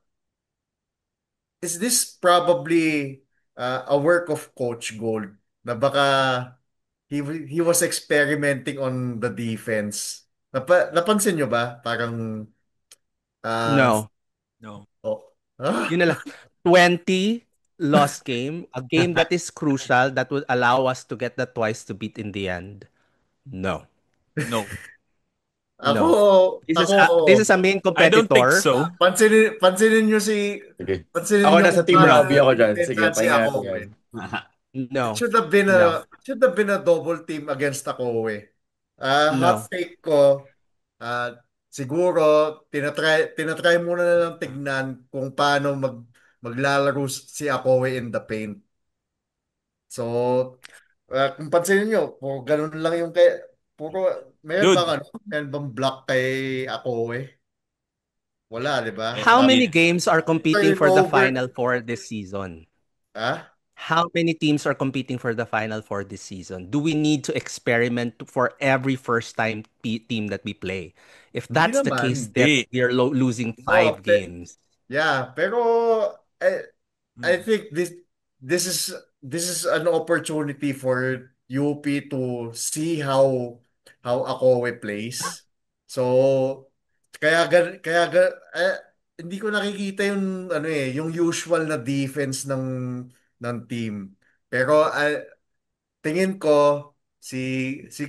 Speaker 5: is this probably a work of Coach Gold na baka he was experimenting on the defense. Napansin nyo ba? Parang uh,
Speaker 4: No.
Speaker 2: No.
Speaker 5: oh, ah?
Speaker 4: Yun na lang. 20 lost game. A game that is crucial that would allow us to get the twice to beat in the end. No.
Speaker 2: No.
Speaker 5: Ako,
Speaker 4: No.
Speaker 5: ako,
Speaker 4: This is a main
Speaker 2: I don't think
Speaker 4: competitor.
Speaker 2: so.
Speaker 5: pansinin nyo
Speaker 1: Sige.
Speaker 5: pansinin
Speaker 1: Ako
Speaker 5: nyo
Speaker 1: nasa
Speaker 5: kung
Speaker 1: Team
Speaker 5: paano
Speaker 1: Robbie ako dyan. Sige,
Speaker 5: defense si
Speaker 1: pahinga natin
Speaker 5: Akowe.
Speaker 1: yan.
Speaker 4: No. No.
Speaker 5: Should have been a double team against Akowe. Hot
Speaker 4: No.
Speaker 5: take ko, siguro, tinatry muna na lang tignan kung paano maglalaro si Akowe in the paint. So, kung pansinin nyo, puro ganun lang yung puro,
Speaker 2: Dude,
Speaker 5: meron bang block kay Akowe? Wala, di ba?
Speaker 4: How many
Speaker 2: hindi.
Speaker 4: games are competing for the
Speaker 5: Turnover.
Speaker 4: Final Four this season?
Speaker 5: Ah?
Speaker 4: How many teams are competing for the Final Four this season? Do we need to experiment for every first-time team that we play? If
Speaker 5: Hindi
Speaker 4: that's the
Speaker 5: naman.
Speaker 4: case, then
Speaker 2: Hindi.
Speaker 4: we are losing
Speaker 5: No,
Speaker 4: 5 games.
Speaker 5: yeah, pero I
Speaker 2: Hmm.
Speaker 5: think this is this is an opportunity for UP to see how Akowe plays. So hindi ko nakikita yung yung usual na defense ng team. Pero tingin ko si si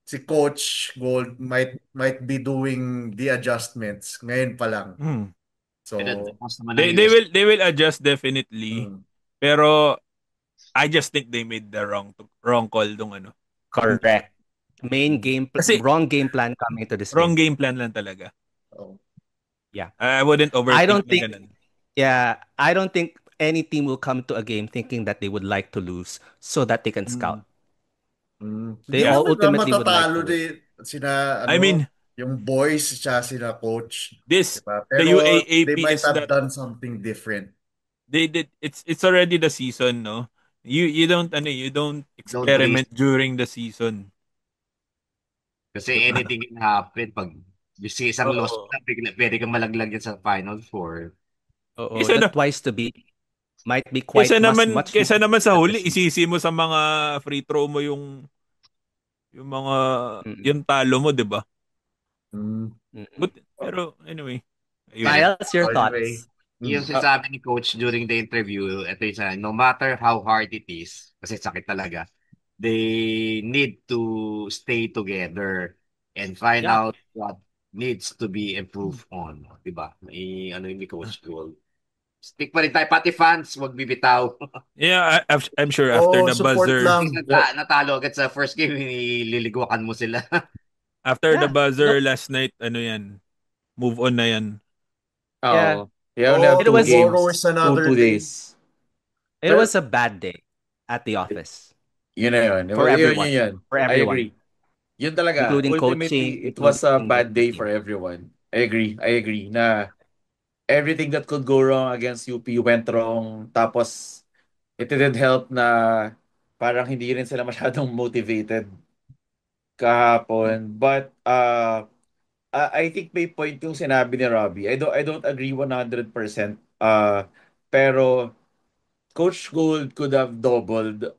Speaker 5: si Coach Gold might be doing the adjustments ngayon pa lang.
Speaker 2: Hmm.
Speaker 5: So,
Speaker 3: Tapos naman ng
Speaker 2: They
Speaker 3: US.
Speaker 2: will adjust definitely.
Speaker 5: mm,
Speaker 2: Pero I just think they made the wrong call dong ano.
Speaker 4: Correct.
Speaker 2: Kasi
Speaker 4: Wrong game plan coming to this
Speaker 2: wrong
Speaker 4: game.
Speaker 2: game plan lang talaga.
Speaker 5: oh.
Speaker 4: Yeah.
Speaker 2: I wouldn't
Speaker 4: I
Speaker 2: overthink
Speaker 4: don't
Speaker 2: na
Speaker 4: think
Speaker 2: ganun.
Speaker 4: Yeah, I don't think any team will come to a game thinking that they would like to lose so that they can scout.
Speaker 5: Hindi
Speaker 4: They all
Speaker 5: naman na
Speaker 4: ultimately would like
Speaker 5: matatalo
Speaker 4: to win.
Speaker 5: sina
Speaker 2: I mean,
Speaker 5: yung boys siya sila coach,
Speaker 2: this
Speaker 5: 'di ba?
Speaker 2: the
Speaker 5: Pero
Speaker 2: UAAP
Speaker 5: they might
Speaker 2: is
Speaker 5: have
Speaker 2: that
Speaker 5: done something different.
Speaker 2: they did it's already the season, no? You don't you don't
Speaker 3: Don't risk.
Speaker 2: experiment during the season.
Speaker 3: Kasi anything can happen. Pag si isang loss
Speaker 2: Oo.
Speaker 3: lang, pwede kang malaglag yan sa Final Four.
Speaker 4: Oo,
Speaker 2: Kaysa
Speaker 4: the
Speaker 2: na
Speaker 4: twice to beat might be quite much
Speaker 2: kaysa
Speaker 4: more
Speaker 2: naman sa
Speaker 4: than
Speaker 2: huli
Speaker 4: this.
Speaker 2: isisi mo sa mga free throw mo yung mga
Speaker 4: Mm-mm.
Speaker 2: yung talo mo, 'di ba?
Speaker 5: Mm.
Speaker 4: Mm-mm.
Speaker 2: Pero anyway, ayun.
Speaker 4: Miles, your
Speaker 5: Anyway,
Speaker 4: thoughts?
Speaker 3: Yung sinasabi ni Coach during the interview, ito yung no matter how hard it is, kasi sakit talaga, they need to stay together and find
Speaker 2: Yeah.
Speaker 3: out what needs to be improved on. Diba? Ano yung ni Coach Gold. Stick pa rin tayo, pati fans, wag bibitaw.
Speaker 2: Yeah, I'm sure after the
Speaker 5: support
Speaker 2: buzzer,
Speaker 5: lang.
Speaker 3: Natalo agad sa first game, nililigwakan mo sila.
Speaker 2: after the
Speaker 4: Yeah.
Speaker 2: buzzer last night, ano yan, move on na yan.
Speaker 4: Yeah.
Speaker 1: Oh, we only have
Speaker 4: It
Speaker 1: two
Speaker 4: was
Speaker 5: Tomorrow is
Speaker 1: games,
Speaker 5: another
Speaker 1: two
Speaker 5: day.
Speaker 1: days.
Speaker 4: It was a bad day at the office
Speaker 1: Yun na yun.
Speaker 4: for
Speaker 1: Yun,
Speaker 4: everyone.
Speaker 1: yun.
Speaker 4: For
Speaker 1: I
Speaker 4: everyone,
Speaker 1: agree. Yun talaga.
Speaker 4: including coaching,
Speaker 1: Ultimately, it was a
Speaker 4: including
Speaker 1: bad
Speaker 4: the
Speaker 1: day
Speaker 4: team.
Speaker 1: for everyone. I agree na everything that could go wrong against UP went wrong. Tapos, it didn't help na parang hindi rin sila masyadong motivated kahapon. But, I think may point yung sinabi ni Robbie. I don't agree 100% Pero Coach Gold could have doubled.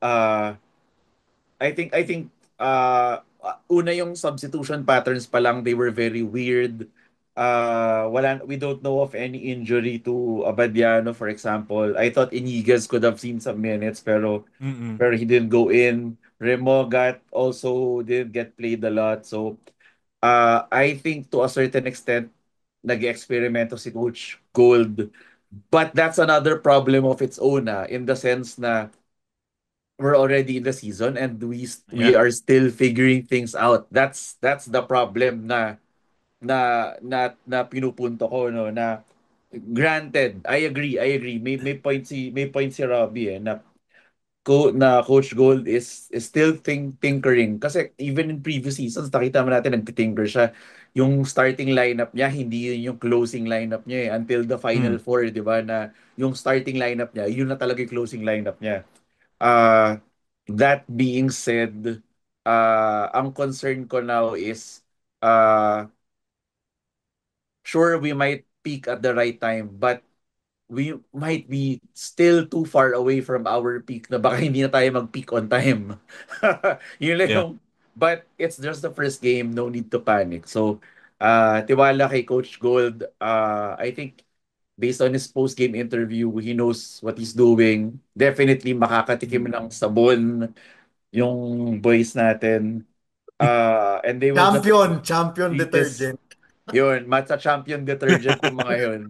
Speaker 1: I think una yung substitution patterns pa lang, they were very weird. We don't know of any injury to Abadiano, for example. I thought Inigas could have seen some minutes,
Speaker 2: Mm-mm.
Speaker 1: pero he didn't go in. Remogat also didn't get played a lot. So I think to a certain extent, nag-eksperimento si Coach Gold. But that's another problem of its own, in the sense na we're already in the season and we
Speaker 2: Yeah.
Speaker 1: are still figuring things out. That's the problem na pinupunto ko, no, na granted, I agree. May point si Robbie, na Coach Gold is still tinkering, kasi even in previous seasons nakita mo natin nagtitinker siya. Yung starting lineup niya hindi yun yung closing lineup niya, until the final
Speaker 2: Mm.
Speaker 1: four, di ba, na yung starting lineup niya yun na talaga yung closing lineup niya. Uh, that being said, ang concern ko now is, uh, sure, we might peak at the right time, but we might be still too far away from our peak na baka hindi na tayo mag-peak on time. Yun lang
Speaker 2: Yeah.
Speaker 1: yung, but it's just the first game, no need to panic. So, tiwala kay Coach Gold. I think based on his post-game interview, he knows what he's doing. Definitely makakatikim ng sabon yung boys natin. And they will just
Speaker 5: Champion
Speaker 1: treat this,
Speaker 5: detergent.
Speaker 1: yun, matcha champion detergent yung mga yun.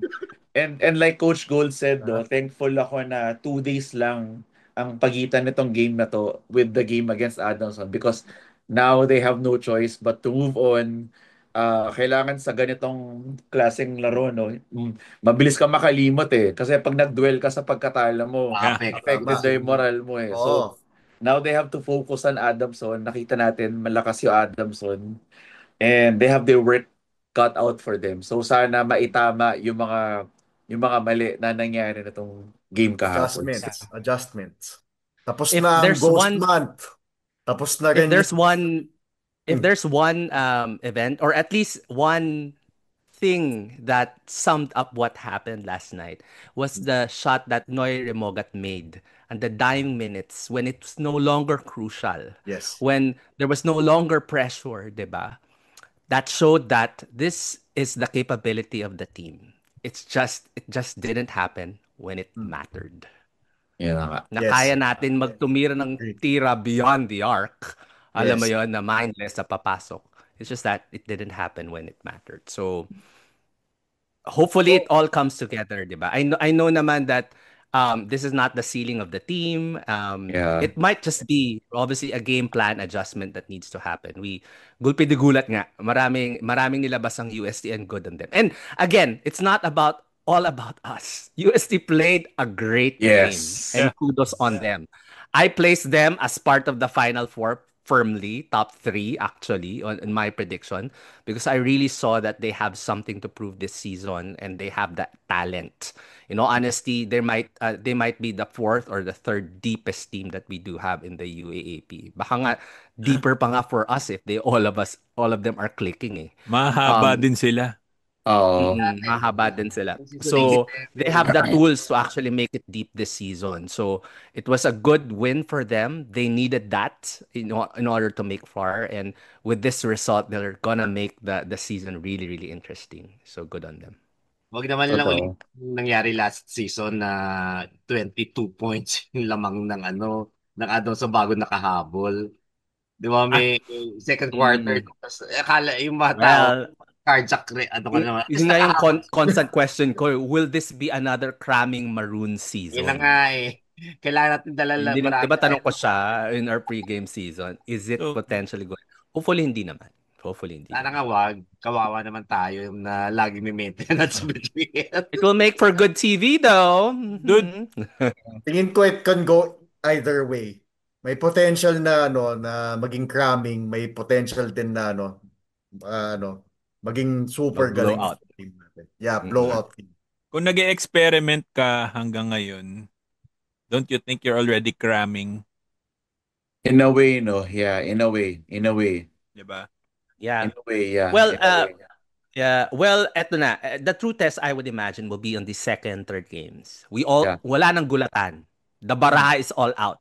Speaker 1: And like Coach Gold said,
Speaker 5: Ah,
Speaker 1: thankful ako na 2 days lang ang pagitan nitong game na to with the game against Adamson, because now they have no choice but to move on. Kailangan sa ganitong klaseng laro, no, mabilis ka makalimot, kasi pag nag-duel ka sa pagkatalo mo,
Speaker 2: Yeah.
Speaker 5: tama.
Speaker 1: affected na yung moral mo, eh. So
Speaker 5: Oo.
Speaker 1: now they have to focus on Adamson. Nakita natin malakas yung Adamson, and they have their work cut out for them. So sana maitama yung mga mali na nangyari na tong game kahapon.
Speaker 5: Adjustments. Tapos
Speaker 4: If
Speaker 5: na ang
Speaker 4: there's
Speaker 5: Ghost
Speaker 4: one
Speaker 5: Month. Tapos na
Speaker 4: if
Speaker 5: rin
Speaker 4: there's
Speaker 5: yung...
Speaker 4: one if
Speaker 5: Hmm.
Speaker 4: there's one event, or at least one thing that summed up what happened last night, was the shot that Noy Remogat made and the dying minutes, when it's no longer crucial,
Speaker 5: Yes.
Speaker 4: when there was no longer pressure, 'di ba? That showed that this is the capability of the team. It just didn't happen when it
Speaker 5: Hmm.
Speaker 4: mattered.
Speaker 1: Yan na nga.
Speaker 4: Na
Speaker 5: Yes.
Speaker 4: kaya natin magtumira ng
Speaker 5: Agreed.
Speaker 4: tira beyond the arc. Alam mo
Speaker 5: Yes.
Speaker 4: yon, na mindless sa papasok. It's just that it didn't happen when it mattered. So, hopefully it all comes together, 'di ba? I know naman that this is not the ceiling of the team.
Speaker 1: Yeah.
Speaker 4: It might just be obviously a game plan adjustment that needs to happen. Gulpi de gulat nga. Maraming nilabas ang UST and good on them. And again, it's not about all about us. UST played a great game
Speaker 1: Yes.
Speaker 2: Yeah.
Speaker 4: and kudos on them. I placed them as part of the final four firmly, top three actually in my prediction, because I really saw that they have something to prove this season and they have that talent. In all honesty, they might be the fourth or the third deepest team that we do have in the UAAP. Baka nga deeper pa nga for us if all of them are clicking, eh.
Speaker 2: Mahaba
Speaker 4: Um,
Speaker 2: din sila.
Speaker 1: Oo.
Speaker 4: Mahaba din sila.
Speaker 3: Thank
Speaker 4: So, they have the tools to actually make it deep this season. So, it was a good win for them. They needed that in order to make far. And with this result, they're gonna make the season really, really interesting. So, good on them.
Speaker 3: Wag naman nilang ulit
Speaker 1: Totoo.
Speaker 3: yung nangyari last season na 22 points yung lamang ng ng Adon sa bago nakahabol. Di ba
Speaker 2: Ah,
Speaker 3: may second quarter,
Speaker 4: Mm.
Speaker 3: tapos akala yung mga tao
Speaker 4: Well,
Speaker 3: carjack ano ka naman, at least
Speaker 4: yun nga yung
Speaker 3: nakahabol.
Speaker 4: constant question ko. Will this be another cramming maroon
Speaker 3: Yun na nga
Speaker 4: season?
Speaker 3: eh. Kailangan natin dala
Speaker 4: Hindi, di
Speaker 3: marami
Speaker 4: ba tanong
Speaker 3: tayo.
Speaker 4: ko siya in our pregame season, is it
Speaker 2: so,
Speaker 4: potentially good? Hopefully hindi naman. Hopefully hindi
Speaker 3: Sana
Speaker 4: naman.
Speaker 3: nga wag. Kawawa naman tayo na lagi may maintenance between.
Speaker 4: It will make for good TV though.
Speaker 2: dude,
Speaker 5: Tingin ko it can go either way. May potential na na maging cramming, may potential din na maging super galing
Speaker 4: Mag-blowout.
Speaker 5: yung team natin. Yeah,
Speaker 4: Mm-mm.
Speaker 5: blowout team.
Speaker 2: kung nag-experiment ka hanggang ngayon, don't you think you're already cramming?
Speaker 1: In a way, no. Yeah, in a way. In a way.
Speaker 2: Di ba?
Speaker 1: In
Speaker 4: Yeah.
Speaker 1: a way, yeah.
Speaker 4: Well,
Speaker 1: In a way.
Speaker 4: Yeah, well, eto na. The true test I would imagine will be on the second, third games.
Speaker 1: Yeah.
Speaker 4: Wala nang gulatan. The
Speaker 5: Mm.
Speaker 4: baraha is all out.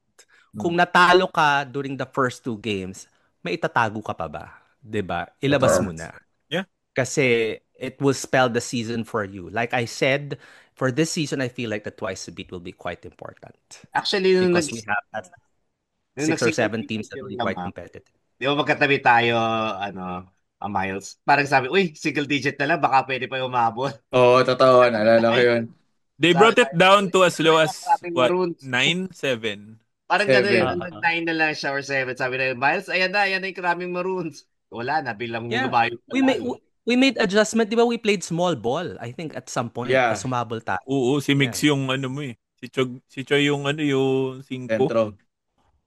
Speaker 5: Mm.
Speaker 4: Kung natalo ka during the first two games, may itatago ka pa ba? 'Di ba? Ilabas
Speaker 1: Totoo.
Speaker 4: mo na.
Speaker 2: Yeah.
Speaker 4: Kasi it will spell the season for you. Like I said, for this season, I feel like the twice a beat will be quite important
Speaker 3: Actually,
Speaker 4: because we have
Speaker 3: nung
Speaker 4: six or
Speaker 3: nag-single
Speaker 4: seven teams
Speaker 3: digit
Speaker 4: that will
Speaker 3: yung
Speaker 4: be quite
Speaker 3: lamang,
Speaker 4: competitive.
Speaker 3: di ba magkatabi tayo, Miles? Parang sabi, uy, single digit na lang, baka pwede pa umabot.
Speaker 1: Oo, totoo. Naalala ko
Speaker 3: Ay,
Speaker 1: yun.
Speaker 2: They
Speaker 3: sabi
Speaker 2: brought it
Speaker 3: tayo,
Speaker 2: down to as
Speaker 3: sabi
Speaker 2: low
Speaker 3: ng
Speaker 2: as
Speaker 3: maraming
Speaker 2: what?
Speaker 3: maroons.
Speaker 2: 9, 7.
Speaker 3: Parang gano'n eh,
Speaker 1: Seven.
Speaker 3: nag-9 na lang siya or 7. Sabi na, Miles, ayan na yung karaming maroons. Wala na, bilang
Speaker 4: Yeah,
Speaker 3: lumayo pa
Speaker 4: we made
Speaker 3: lalo.
Speaker 4: we made adjustment, 'di ba? We played small ball. I think at some point,
Speaker 1: Yeah.
Speaker 4: sumabol tayo.
Speaker 2: Oo, si Mix
Speaker 4: Yeah.
Speaker 2: yung ano mo eh. Si Choi yung yung 5.
Speaker 1: Centro.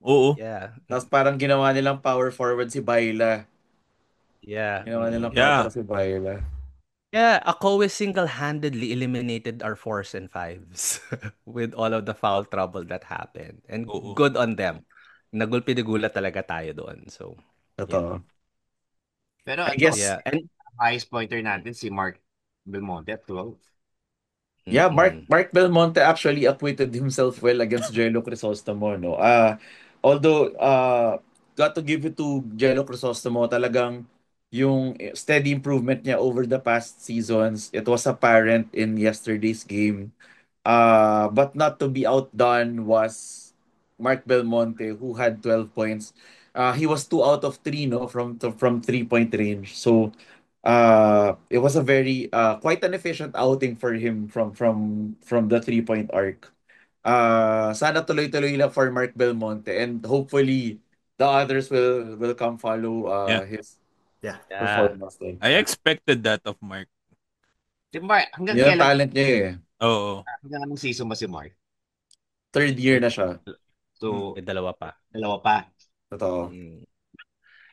Speaker 2: Oo.
Speaker 4: Yeah.
Speaker 1: Tapos parang ginawa nilang power forward si Baila.
Speaker 4: Yeah.
Speaker 1: Ginawa nilang
Speaker 2: Yeah.
Speaker 1: 4 si Baila.
Speaker 4: Yeah, Akowe single-handedly eliminated our fours and fives with all of the foul trouble that happened. And
Speaker 2: Oo.
Speaker 4: good on them. Nagulpi-digulat talaga tayo doon. So, yeah.
Speaker 1: Totoo.
Speaker 3: Pero
Speaker 1: I
Speaker 3: ito,
Speaker 1: guess,
Speaker 4: Yeah, and
Speaker 3: highest pointer natin si Mark Belmonte at 12.
Speaker 1: yeah,
Speaker 4: mm-mm.
Speaker 1: Mark Belmonte actually acquitted himself well against Jello Crisostomo, no? Although, got to give it to Jello Crisostomo, talagang yung steady improvement niya over the past seasons, it was apparent in yesterday's game. But not to be outdone was Mark Belmonte, who had 12 points. He was 2 out of 3, no, from 3-point range. So, it was a very quite an efficient outing for him from the 3-point arc. Sana tuloy-tuloy lang for Mark Belmonte, and hopefully the others will come follow
Speaker 2: Yeah.
Speaker 1: his
Speaker 5: Yeah.
Speaker 4: Yeah.
Speaker 1: performance din.
Speaker 2: I expected that of Mark.
Speaker 3: Si Mark, hanggang
Speaker 1: Yun ang
Speaker 3: kailan,
Speaker 1: talent niya eh.
Speaker 2: Oo.
Speaker 3: hanggang anong season ba si Mark?
Speaker 1: Third year na siya.
Speaker 3: So,
Speaker 4: May dalawa pa.
Speaker 3: dalawa pa.
Speaker 1: Totoo.
Speaker 4: Mm.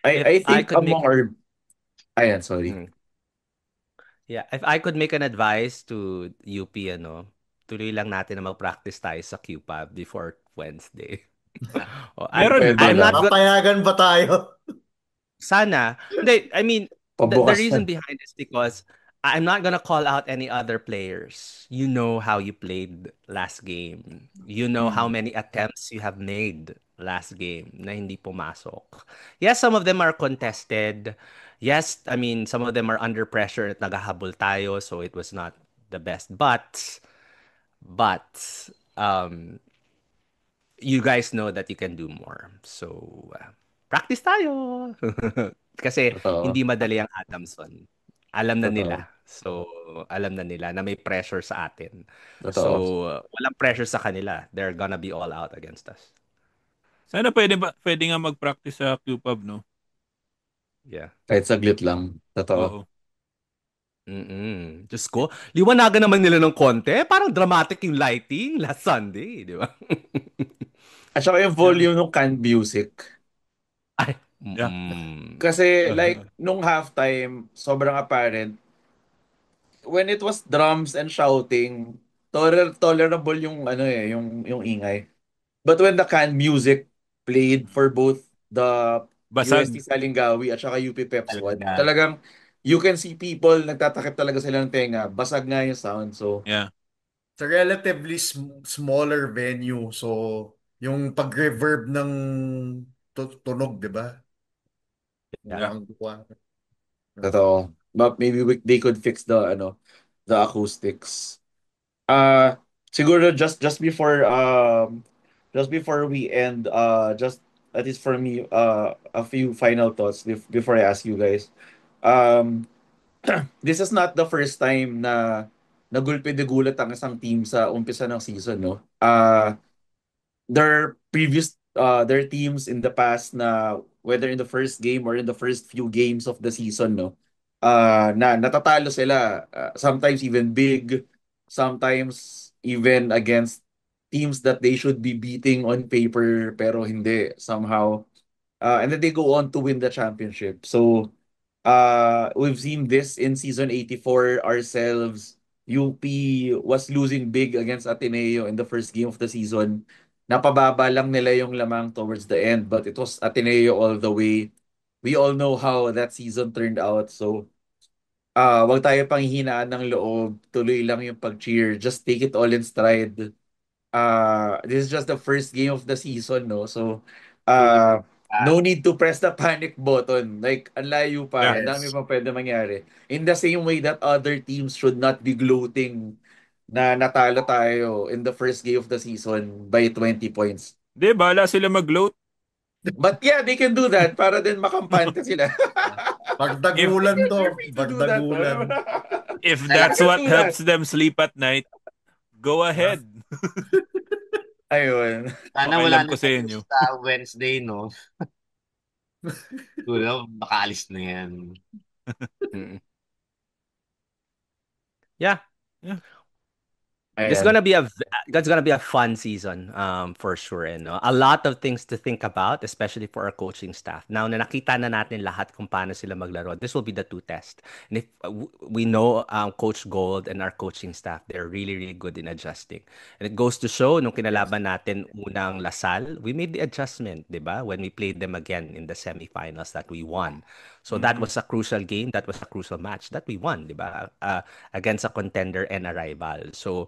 Speaker 1: I
Speaker 4: If I
Speaker 1: think
Speaker 4: could make
Speaker 1: among our... Ayan, sorry.
Speaker 4: mm. Yeah, if I could make an advice to UP, tuloy lang natin na mag-practice tayo sa QPAB before Wednesday. Oh,
Speaker 2: Meron
Speaker 1: Pwede
Speaker 2: ba?
Speaker 4: I'm not
Speaker 1: lang.
Speaker 4: good.
Speaker 5: Papayagan ba tayo?
Speaker 4: Sana. Hindi, I mean, the
Speaker 1: Pabukas
Speaker 4: reason
Speaker 1: na.
Speaker 4: behind is because I'm not gonna call out any other players. You know how you played last game. You know how
Speaker 1: Mm.
Speaker 4: many attempts you have made last game na hindi pumasok. Yes, some of them are contested. Yes, I mean, some of them are under pressure at nagahabol tayo, so it was not the best. But, um, you guys know that you can do more. So, practice tayo. Kasi
Speaker 1: Totoo.
Speaker 4: hindi madali ang Adamson. Alam na
Speaker 1: Totoo.
Speaker 4: nila. So, alam na nila na may pressure sa atin.
Speaker 1: Totoo.
Speaker 4: So, walang pressure sa kanila. They're gonna be all out against us.
Speaker 2: Sana pwede nga mag-practice sa QPub, no?
Speaker 4: Yeah.
Speaker 1: Kahit saglit lang. Totoo.
Speaker 2: Oo.
Speaker 4: Diyos ko, liwanagan naman nila ng konti. Parang dramatic yung lighting last Sunday, di ba?
Speaker 1: At saka yung volume ng canned music.
Speaker 4: Ay,
Speaker 2: Yeah.
Speaker 1: Kasi like, nung halftime, sobrang apparent. When it was drums and shouting, tolerable yung ano eh, yung ingay. But when the canned music played for both the UST
Speaker 2: Basag.
Speaker 1: Salingawi at saka UP Pep Squad,
Speaker 3: Talaga.
Speaker 1: talagang you can see people, nagtatakip talaga sila ng tenga. Basag nga yung sound. So,
Speaker 2: Yeah.
Speaker 5: It's a relatively smaller venue. So, yung pag-reverb ng tunog, di ba?
Speaker 2: Yeah.
Speaker 5: Mukhang kuha.
Speaker 1: totoo. But maybe they could fix the acoustics. Siguro just before we end, just at least for me, a few final thoughts before I ask you guys. Um, this is not the first time na nagulpi-gulat ang isang team sa umpisa ng season, no? Their teams in the past na whether in the first game or in the first few games of the season, no, na natatalo sila, sometimes even big, sometimes even against teams that they should be beating on paper pero hindi somehow, and then they go on to win the championship. So we've seen this in season 84 ourselves. UP was losing big against Ateneo in the first game of the season. Napababa lang nila yung lamang towards the end, but it was Ateneo all the way. We all know how that season turned out. So Wag tayo panghihinaan ng loob. Tuloy lang yung pag-cheer. Just take it all in stride. This is just the first game of the season, no? So,
Speaker 3: Ah,
Speaker 1: no need to press the panic button. Like, ang layo pa.
Speaker 2: Yeah.
Speaker 1: Ang dami
Speaker 5: Yes.
Speaker 1: pa pwede mangyari. In the same way that other teams should not be gloating na natalo tayo in the first game of the season by 20 points.
Speaker 2: Di, bahala sila mag-gloat.
Speaker 1: But yeah, they can do that para din makampante sila.
Speaker 2: If
Speaker 5: Pagdagulan
Speaker 1: They're
Speaker 5: to.
Speaker 1: free to do that, no?
Speaker 5: Pagdagulan.
Speaker 2: if
Speaker 1: They
Speaker 2: that's
Speaker 3: Kailangan
Speaker 1: can
Speaker 2: what
Speaker 1: do that.
Speaker 2: helps them sleep at night, go ahead.
Speaker 1: Ayun.
Speaker 3: sana wala
Speaker 2: Pakialam ko
Speaker 3: na
Speaker 2: sa
Speaker 3: tayo
Speaker 2: inyo.
Speaker 3: sa Wednesday, no? Siguro, baka alis na yan.
Speaker 4: Mm. Yeah.
Speaker 2: Yeah.
Speaker 4: It's
Speaker 1: Ayan.
Speaker 4: gonna be a that's gonna be a fun season, for sure. And a lot of things to think about, especially for our coaching staff. Now na nakita na natin lahat kung paano sila maglaro, this will be the two test. And if we know Coach Gold and our coaching staff, they're really really good in adjusting. And it goes to show nung kinalaban natin unang Lasal, we made the adjustment, 'di ba? When we played them again in the semifinals that we won. So that was a crucial game, that was a crucial match that we won, 'di ba? Against a contender and a rival. So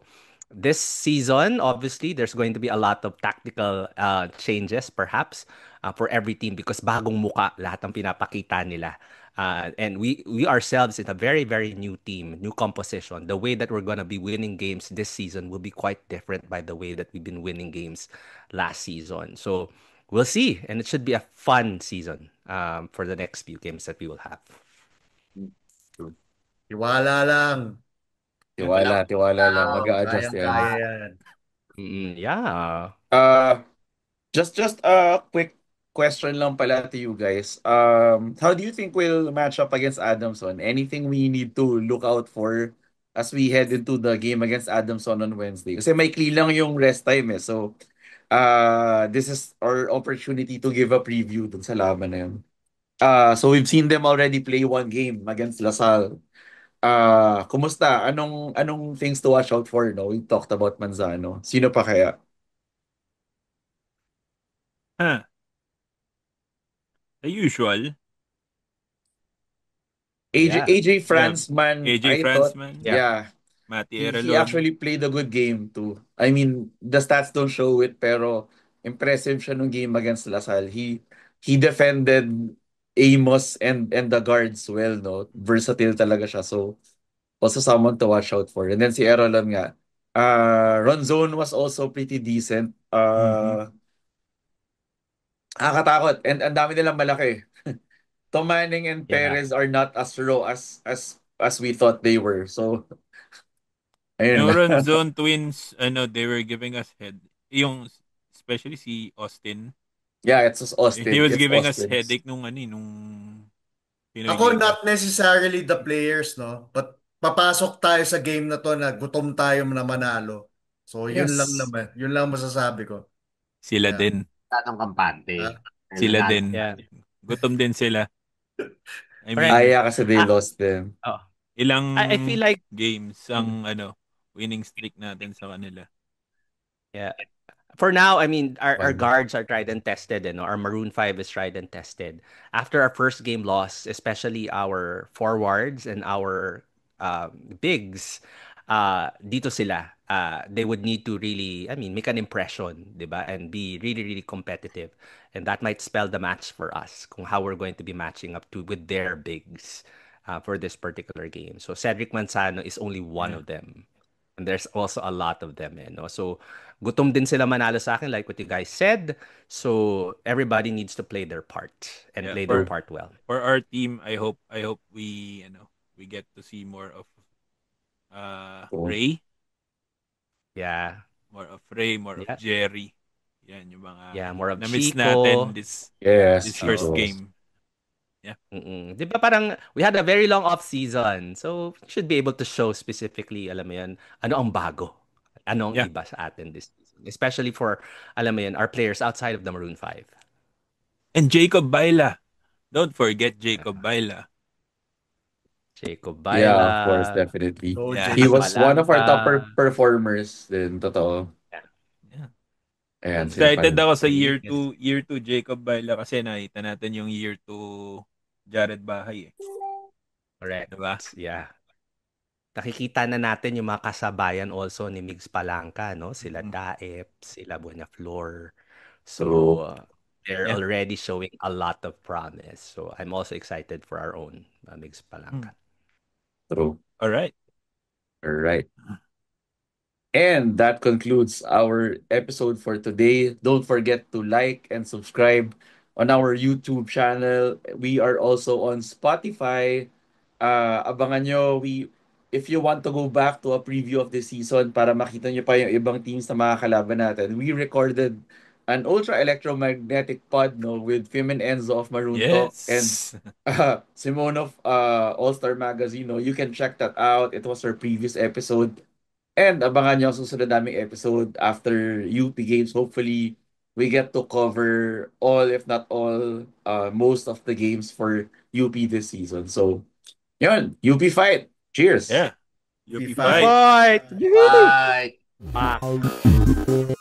Speaker 4: this season, obviously, there's going to be a lot of tactical changes, perhaps, for every team because bagong muka lahat ng pinapakita nila. And we ourselves in a very, very new team, new composition. The way that we're going to be winning games this season will be quite different by the way that we've been winning games last season. So we'll see. And it should be a fun season for the next few games that we will have.
Speaker 5: Tiwala lang.
Speaker 3: Wala
Speaker 1: Tiwala, tiwala lang.
Speaker 3: akong
Speaker 1: Mag-a-adjust yan.
Speaker 5: Kayang-kaya yan.
Speaker 4: Yeah.
Speaker 1: Uh, just a quick question lang pala to you guys. How do you think we'll match up against Adamson? Anything we need to look out for as we head into the game against Adamson on Wednesday? Kasi may lang yung rest time eh. So, this is our opportunity to give a preview dun sa laban na yun. So we've seen them already play one game against LaSalle. Kumusta? Anong things to watch out for, no? We talked about Manzano. Sino pa kaya?
Speaker 2: Huh. The usual.
Speaker 1: AJ
Speaker 4: Yeah.
Speaker 1: AJ
Speaker 2: Yeah.
Speaker 1: Franzman,
Speaker 2: AJ
Speaker 1: I thought,
Speaker 2: Franzman.
Speaker 4: Yeah.
Speaker 1: yeah,
Speaker 2: Matty
Speaker 1: he
Speaker 2: Erelon.
Speaker 1: actually played a good game too. I mean, the stats don't show it, pero impressive siya nung game against LaSalle. He defended Amos and the guards well, no? Versatile talaga siya. So, also someone to watch out for. And then si Erolon nga. Ronzone was also pretty decent. Nakakatakot. And ang dami nilang malaki. Tom Manning and
Speaker 4: Yeah.
Speaker 1: Perez are not as raw as we thought they were. So, ayun
Speaker 2: Yung
Speaker 1: lang.
Speaker 2: Ronzone twins, they were giving us head. Yung, especially si Austin.
Speaker 1: Yeah, it's just
Speaker 2: He
Speaker 1: Austin.
Speaker 2: was
Speaker 1: It's
Speaker 2: giving us
Speaker 1: Austin's.
Speaker 2: headache nung Pinoy
Speaker 5: Ako
Speaker 2: Liga.
Speaker 5: not necessarily the players, no? But papasok tayo sa game na to na gutom tayo na manalo. So, yun lang
Speaker 1: Yes.
Speaker 5: naman. Yun lang masasabi ko.
Speaker 2: Sila
Speaker 5: Yeah.
Speaker 2: din.
Speaker 3: tatong kampante.
Speaker 5: Ah,
Speaker 2: Sila din.
Speaker 4: Yeah.
Speaker 2: Gutom din sila. I
Speaker 4: Correct.
Speaker 2: mean,
Speaker 1: Yeah, kasi they
Speaker 4: Ah,
Speaker 1: lost them.
Speaker 4: oh.
Speaker 2: ilang
Speaker 4: I feel like
Speaker 2: games ang winning streak natin sa kanila.
Speaker 4: yeah. For now, I mean, our
Speaker 1: One.
Speaker 4: guards are tried and tested, and our Maroon 5 is tried and tested. After our first game loss, especially our forwards and our bigs, dito sila, they would need to really, I mean, make an impression, di ba? And be really, really competitive. And that might spell the match for us, kung how we're going to be matching up to with their bigs for this particular game. So Cedric Manzano is only one
Speaker 2: Yeah.
Speaker 4: of them. And there's also a lot of them, no? So, gutom din sila manalo sa akin, like what you guys said. So, everybody needs to play their part and
Speaker 2: Yeah,
Speaker 4: play their
Speaker 2: for
Speaker 4: part well.
Speaker 2: for our team, I hope we we get to see more of
Speaker 1: Cool.
Speaker 2: Ray,
Speaker 4: Yeah.
Speaker 2: more of Ray, more of
Speaker 4: Yeah.
Speaker 2: Jerry. Yan yung mga
Speaker 4: Yeah, more of
Speaker 2: na-miss natin
Speaker 4: Chico.
Speaker 1: Yes,
Speaker 2: this first
Speaker 1: Chico.
Speaker 2: game. Yeah.
Speaker 4: Di ba parang we had a very long off season. So, should be able to show specifically, alam mo yan, ano ang bago? Ano ang
Speaker 2: Yeah.
Speaker 4: iba sa atin this season? Especially for, alam mo yan, our players outside of the Maroon 5.
Speaker 2: And Jacob Baila. Don't forget Jacob Baila.
Speaker 4: Jacob
Speaker 1: Yeah, of course,
Speaker 4: Baila.
Speaker 1: definitely.
Speaker 5: go,
Speaker 2: Yeah.
Speaker 1: He
Speaker 5: Jason.
Speaker 1: was one of our top
Speaker 4: Balanta.
Speaker 1: performers din, totoo.
Speaker 2: Yeah.
Speaker 1: Ayan,
Speaker 2: Excited
Speaker 1: sino pa?
Speaker 2: ako sa
Speaker 4: Yes.
Speaker 2: year 2 Jacob Baila kasi nakita natin yung year 2 Jared Bahay eh.
Speaker 4: Correct.
Speaker 2: Diba?
Speaker 4: Yeah. Nakikita na natin yung mga kasabayan also ni Migs Palangka, no? Sila
Speaker 2: Mm.
Speaker 4: Daep, sila Buenaflor. So,
Speaker 1: True.
Speaker 4: they're
Speaker 2: Yeah.
Speaker 4: already showing a lot of promise. So, I'm also excited for our own Migs
Speaker 2: Mm.
Speaker 4: Palangka.
Speaker 1: True.
Speaker 2: Alright.
Speaker 1: All right. And that concludes our episode for today. Don't forget to like and subscribe on our YouTube channel. We are also on Spotify. Abangan nyo, if you want to go back to a preview of the season para makita nyo pa yung ibang teams na makakalaban natin, we recorded an ultra electromagnetic pod with Fim and Enzo of Maroon Talk and
Speaker 2: Yes.
Speaker 1: Simone of All-Star Magazine. No? You can check that out. It was our previous episode. And abangan nyo ang susunod naming episode after UP games. Hopefully, we get to cover all, if not all, most of the games for UP this season. So, yun, UP fight. Cheers!
Speaker 2: Yeah. UP
Speaker 5: UP
Speaker 2: fight.
Speaker 5: fight.
Speaker 4: Fight! Woohoo!
Speaker 3: Bye!
Speaker 4: Pak!